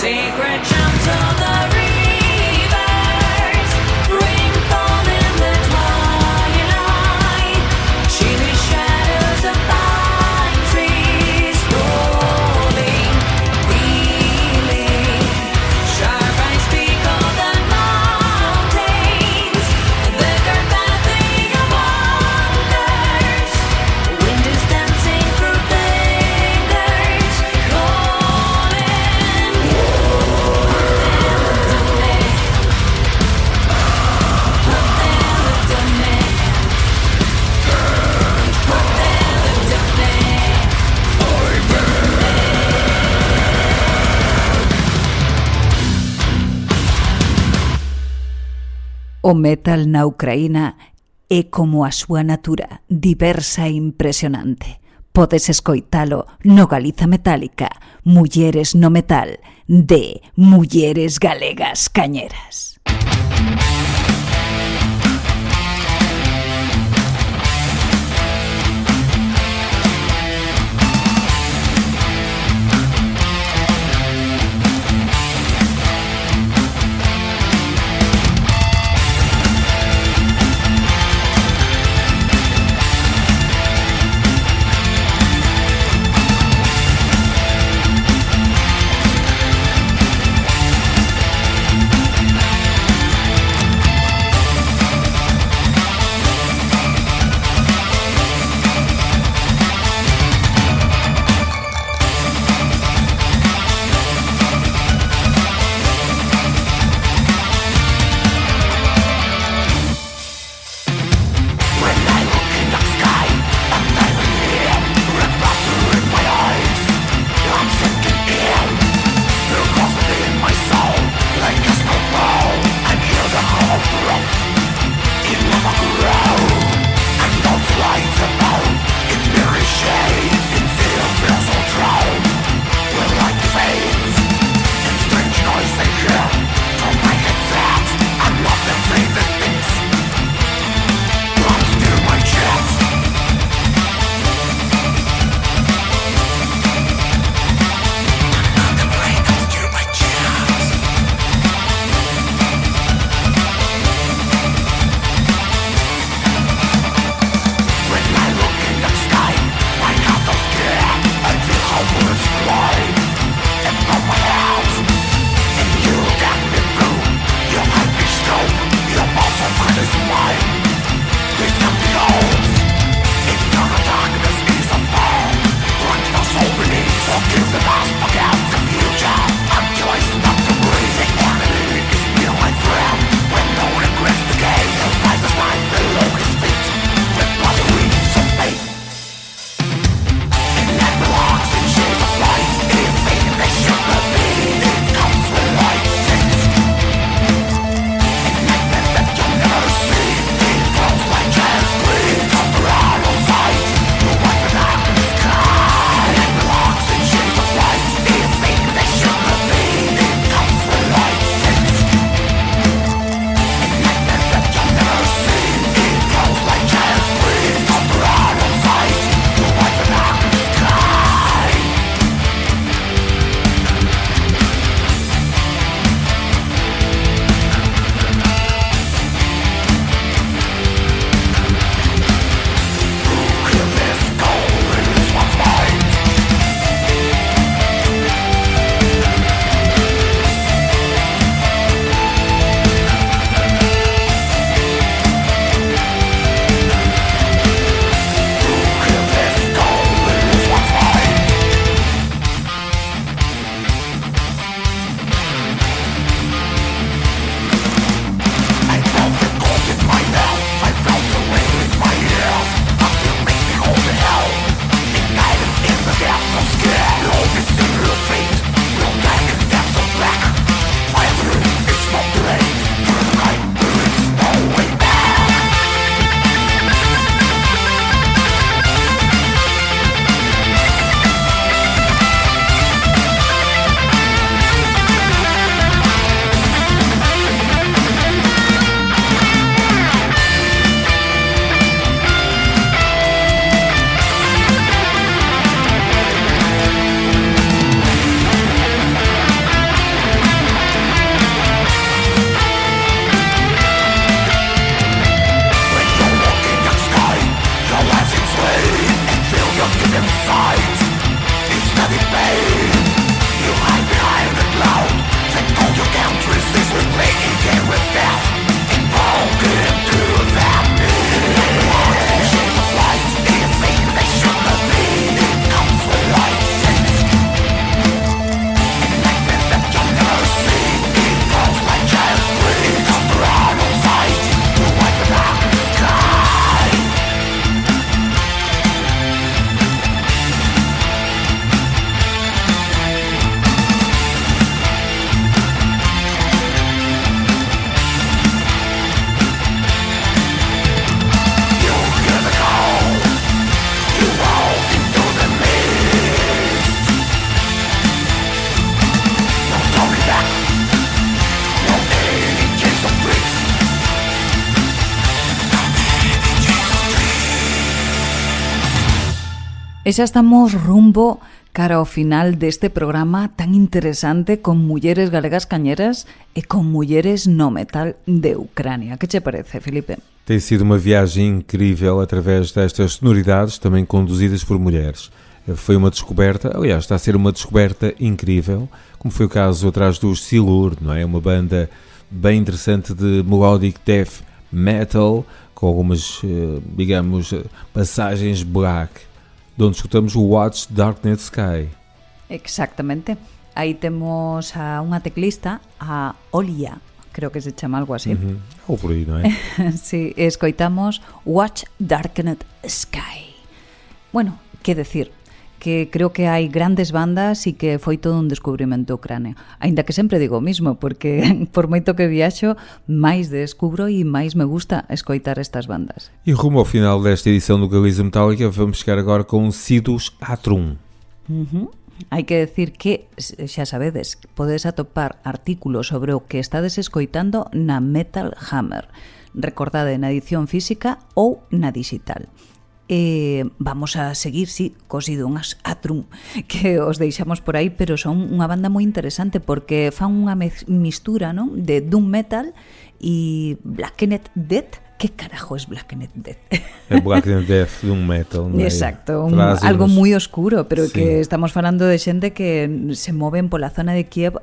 Secret chants of the rivers, rainfall in the twilight, chilly shadows of pine trees rolling, reeling. Sharp eyes speak of the mountains, the Carpathian wonders. Wind is dancing through fingers, calling. O metal na Ucraína é como a súa natura, diversa e impresionante. Podes escoitalo no Galiza Metálica, Mulleres no Metal, de Mulleres Galegas Cañeras. E xa estamos rumbo cara ao final deste programa tan interesante con mulleres galegas cañeras e con mulleres no metal de Ucrania. Que che parece, Filipe? Tem sido uma viagem incrível através destas sonoridades, também conduzidas por mulheres. Foi uma descoberta, aliás, está a ser uma descoberta incrível, como foi o caso atrás dos Silur, não é? Uma banda bem interessante de melodic death metal, com algumas, digamos, passagens black, de onde escutamos o Watch Darknet Sky. Exactamente. Aí temos a unha teclista, a Olia, creo que se chama algo así. Ou por aí, non é? Sí, escoitamos Watch Darknet Sky. Bueno, que decir, que creo que hai grandes bandas e que foi todo un descubrimento Ucrania. Ainda que sempre digo o mismo, porque por moito que viaxo, máis descubro e máis me gusta escoitar estas bandas. E rumo ao final desta edição do Galiza Metálica, vamos chegar agora com Sidus Atrum. Hai que decir que, xa sabedes, podes atopar artículos sobre o que estades escoitando na Metal Hammer. Recordade na edición física ou na digital. Vamos a seguir, sí, cos Sidus Atrum, que os deixamos por aí, pero son unha banda moi interesante porque fan unha mistura, non, de doom metal e Blackened Death. Que carajo es Blackened Death? É Blackened Death doom metal, non é? Exacto, algo moi oscuro, pero sí, que estamos falando de xente que se moven pola zona de Kiev,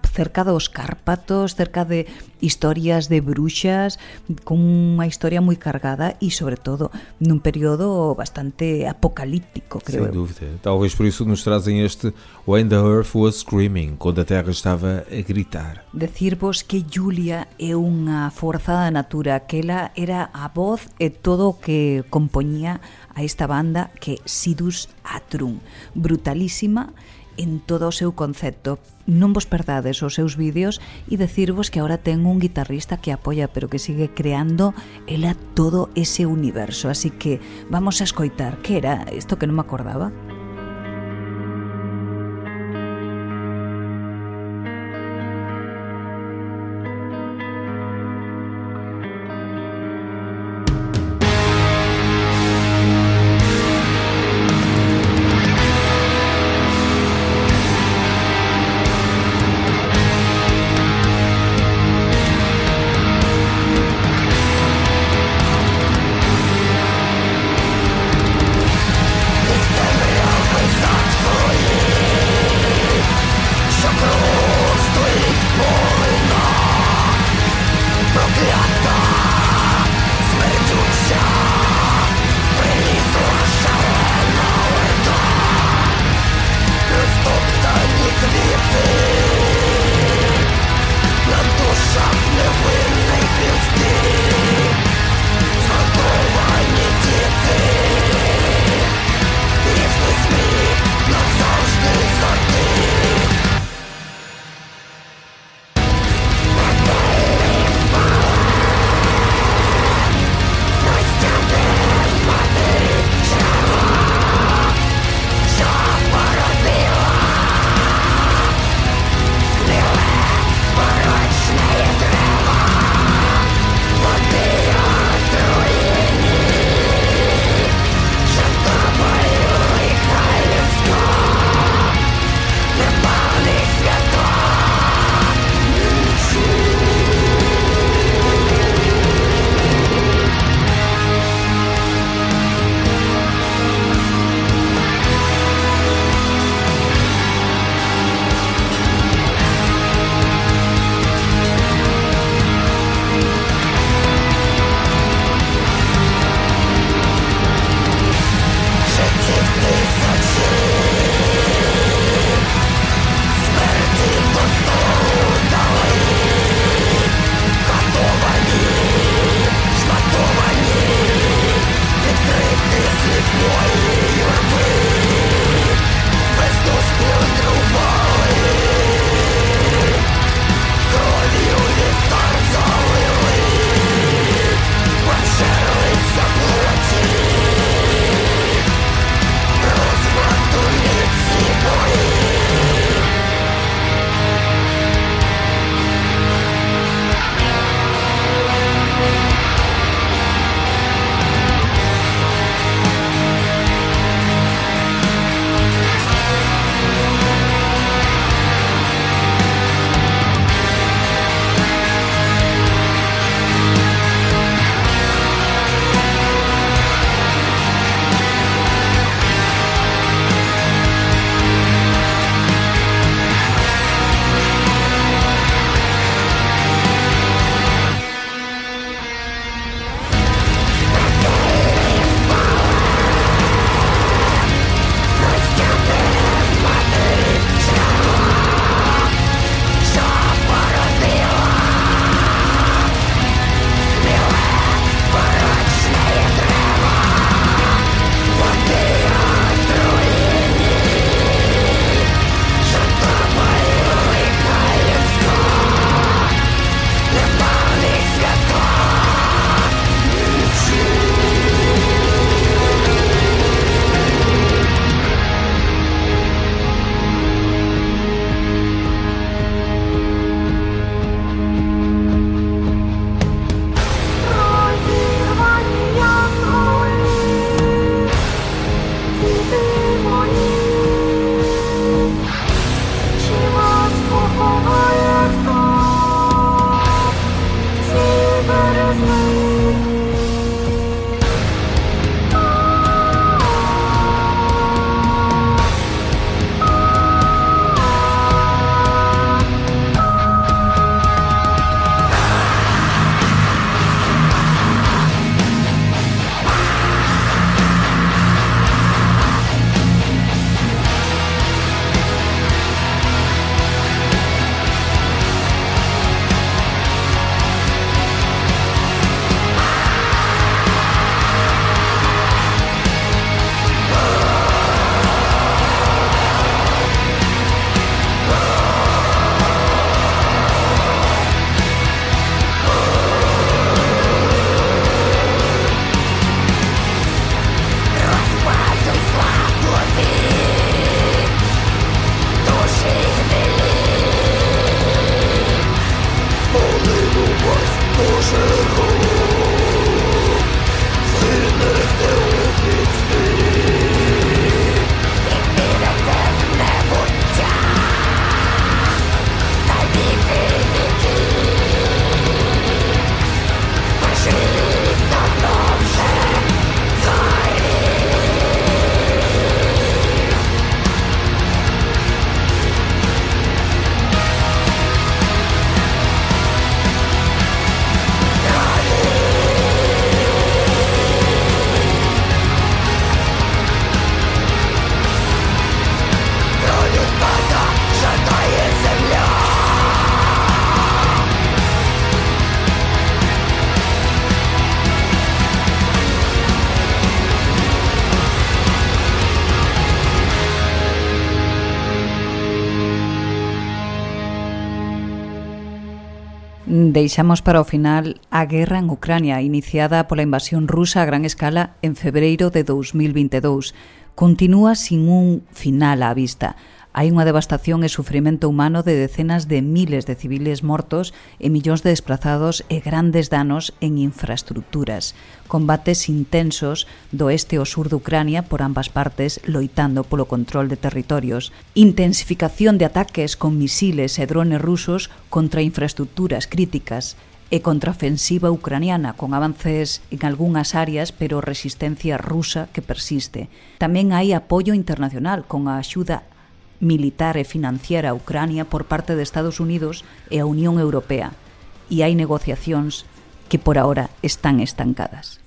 cerca dos Cárpatos, cerca de historias de bruxas, con unha historia moi cargada e, sobre todo, nun período bastante apocalíptico, creo. Sem dúvida. Talvez por isso nos trazem este When the Earth Was Screaming, quando a Terra estava a gritar. Decirvos que Julia é unha forza da natura, que ela era a voz e todo o que compoñía a esta banda que é Sidus Atrum. Brutalísima en todo o seu concepto. Non vos perdades os seus vídeos e decirvos que agora ten un guitarrista que apoia, pero que sigue creando ela todo ese universo. Así que vamos a escoitar. Que era isto que non me acordaba? Esta Deixamos para o final a guerra en Ucrania, iniciada pola invasión rusa a gran escala en febreiro de 2022. Continúa sin un final á vista. Hai unha devastación e sufrimento humano de decenas de miles de civiles mortos e millóns de desplazados e grandes danos en infraestructuras. Combates intensos do este ao sur de Ucrania por ambas partes loitando polo control de territorios. Intensificación de ataques con misiles e drones rusos contra infraestructuras críticas e contraofensiva ucraniana con avances en algunhas áreas pero resistencia rusa que persiste. Tamén hai apoio internacional con a axuda militar e financiera a Ucrania por parte de Estados Unidos e a Unión Europea, e hai negociacións que por ahora están estancadas.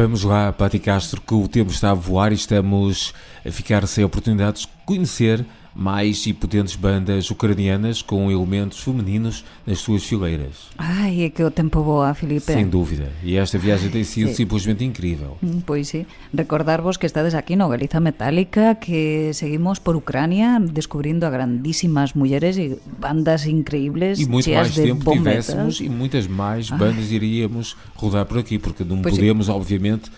Vamos lá, Pati Castro, que o tempo está a voar e estamos a ficar sem oportunidades de conhecer mais e potentes bandas ucranianas com elementos femininos nas suas fileiras. Ai, é que o tempo voa, Filipe. Sem dúvida. E esta viagem tem sido Sí. simplesmente incrível. Pois sí, recordarvos que estades aquí no Galiza Metálica, que seguimos por Ucrania descubrindo a grandísimas mulleres e bandas increíbles, E muito cheas mais de tempo bom tivéssemos metal. e muitas mais bandas iríamos rodar por aqui, porque não Pois podemos, obviamente,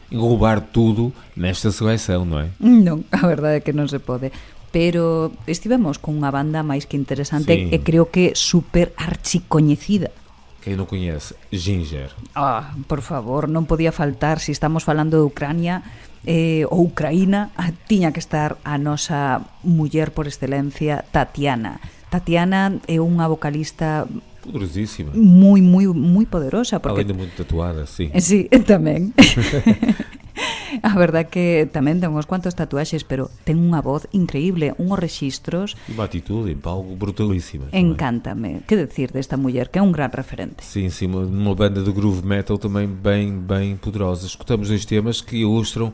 englobar tudo nesta seleção, não é? Non, a verdade é que non se pode. Pero estivemos con unha banda máis que interesante Sí. e creo que super archicoñecida. Quem não conhece, Ginger. Por favor, non podía faltar, se estamos falando de Ucrania ou Ucraína, tiña que estar a nosa muller por excelencia, Tatiana. Tatiana é unha vocalista Poderosíssima. moi poderosa, porque Além de muito tatuada, sim. sí, tamén. A verdade que tamén ten uns cuantos tatuaxes, pero ten unha voz increíble, unhos rexistros. E uma atitude em palco brutalíssima. também. Encántame. Que decir desta muller, que é un gran referente. Sim, sim, uma banda de groove metal também bem poderosa. Escutamos dois temas que ilustram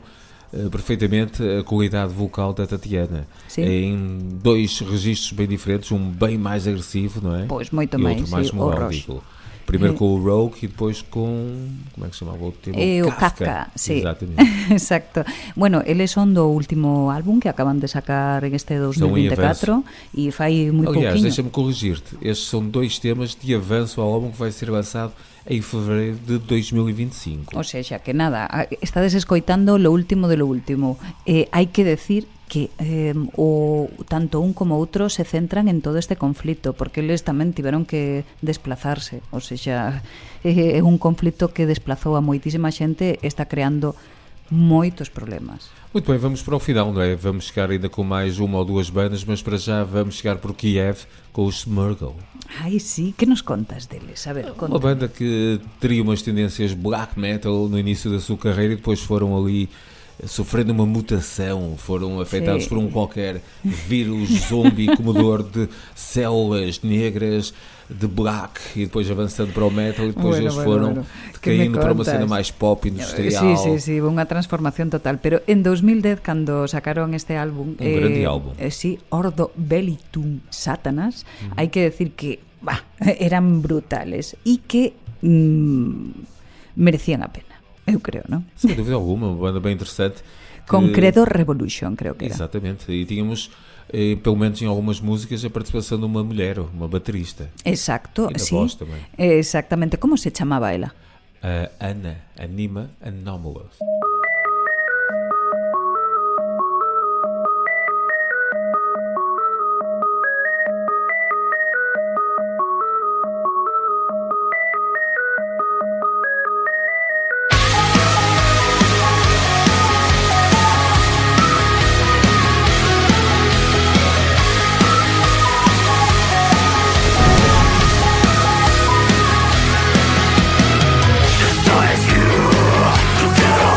perfeitamente a qualidade vocal da Tatiana. Sim. Em dois registros bem diferentes, um bem mais agressivo, não é? Pois, moito e máis, outro mais sí, melódico. Primeiro com o Rogue e depois com... Como é que se chamava o outro tema? O Kafka, sí. Exatamente. Exacto. Bueno, eles son do último álbum que acaban de sacar en este 2024 e fai moi Aliás, pouquinho. deixa-me corrigir-te. Estes são dois temas de avanço ao álbum que vai ser lançado em fevereiro de 2025. O sea, que nada, estades escoitando lo último de lo último. Hai que decir que tanto un como outro se centran en todo este conflito, porque eles tamén tiveron que desplazarse. O sea, é un conflito que desplazou a moitísima xente e está creando moitos problemas. Muito bem, vamos para o final, não é? Vamos chegar ainda com mais uma ou duas bandas, mas para já vamos chegar por Kiev com os Smurgle. Ai, sí, que nos contas deles? A ver, conta. Uma banda que teria umas tendências black metal no início da sua carreira e depois foram ali sofrendo uma mutação, foram afetados por um qualquer vírus zombie comedor de células negras de black e depois avançando para o metal e depois eles foram caindo para uma cena mais pop industrial. Sí, unha transformación total, pero en 2010 cando sacaron este álbum, grande álbum. Sí, Ordo Velitum Satanas, hai que decir que eran brutales e que merecían a pena. Eu creo, non? Sem dúvida alguma, uma banda bem interessante. Con Credo Revolution, creo que era. Exatamente, e tínhamos, pelo menos em algumas músicas, a participação de uma mulher, uma baterista. Exacto, E na sí. voz também. Exactamente, como se chamaba ela? Ana, Anima Anomalous. Esto es you, no quiero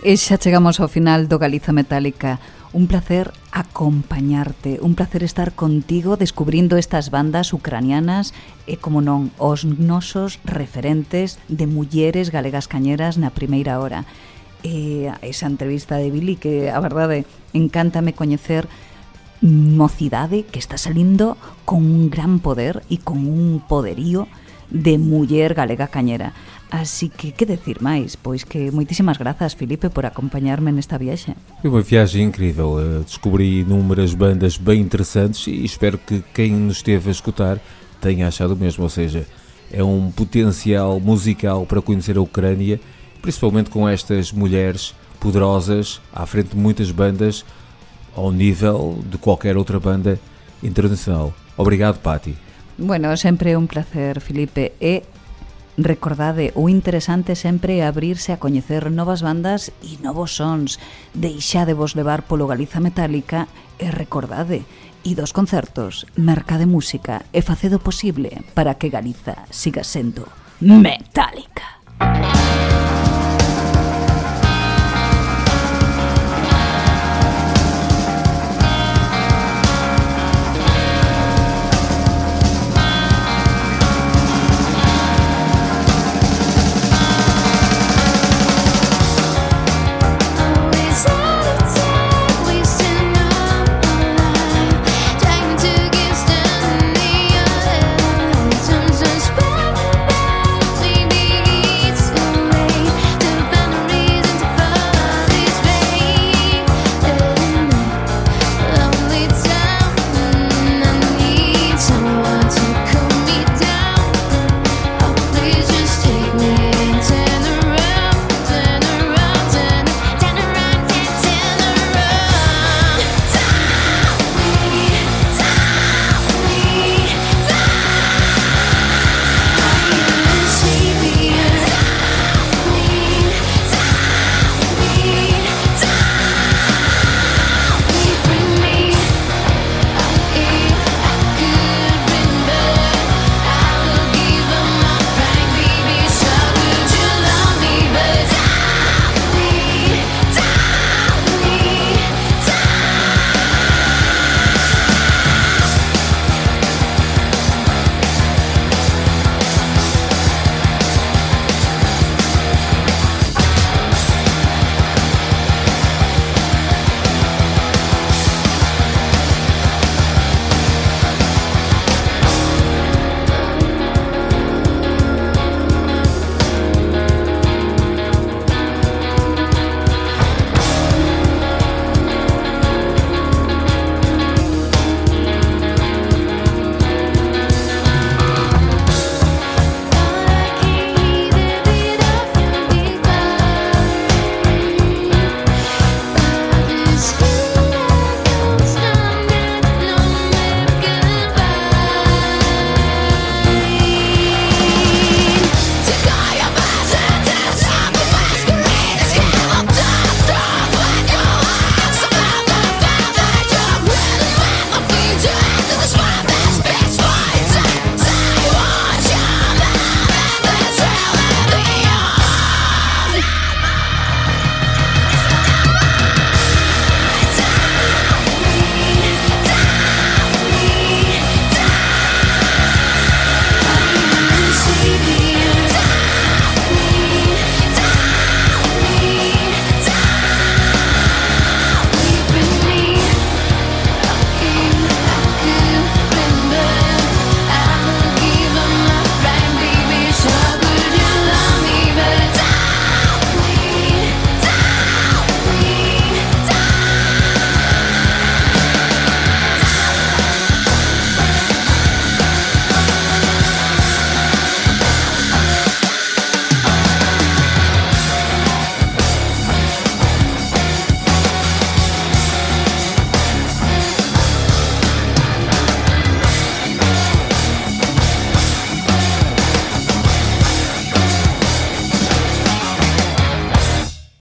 E xa chegamos ao final do Galiza Metálica. Un placer acompañarte, un placer estar contigo descubrindo estas bandas ucranianas e, como non, os nosos referentes de mulleres galegas cañeras na primeira hora. E esa entrevista de Billy, que a verdade encántame coñecer mocidade que está salindo con un gran poder e con un poderío de muller galega cañera. Así que decir máis? Pois que moitísimas grazas, Filipe, por acompañarme nesta viaxe. Foi uma viagem incrível, descobri inúmeras bandas bem interessantes e espero que quem nos esteve a escutar tenha achado o mesmo, ou seja, é um potencial musical para conhecer a Ucrânia, principalmente com estas mulheres poderosas à frente de muitas bandas ao nível de qualquer outra banda internacional. Obrigado, Patti. Bueno, sempre é un placer, Filipe, e recordade, o interesante sempre é abrirse a coñecer novas bandas e novos sons. Deixadevos levar polo Galiza Metálica e recordade, idos concertos, mercade música e facedo posible para que Galiza siga sendo metálica.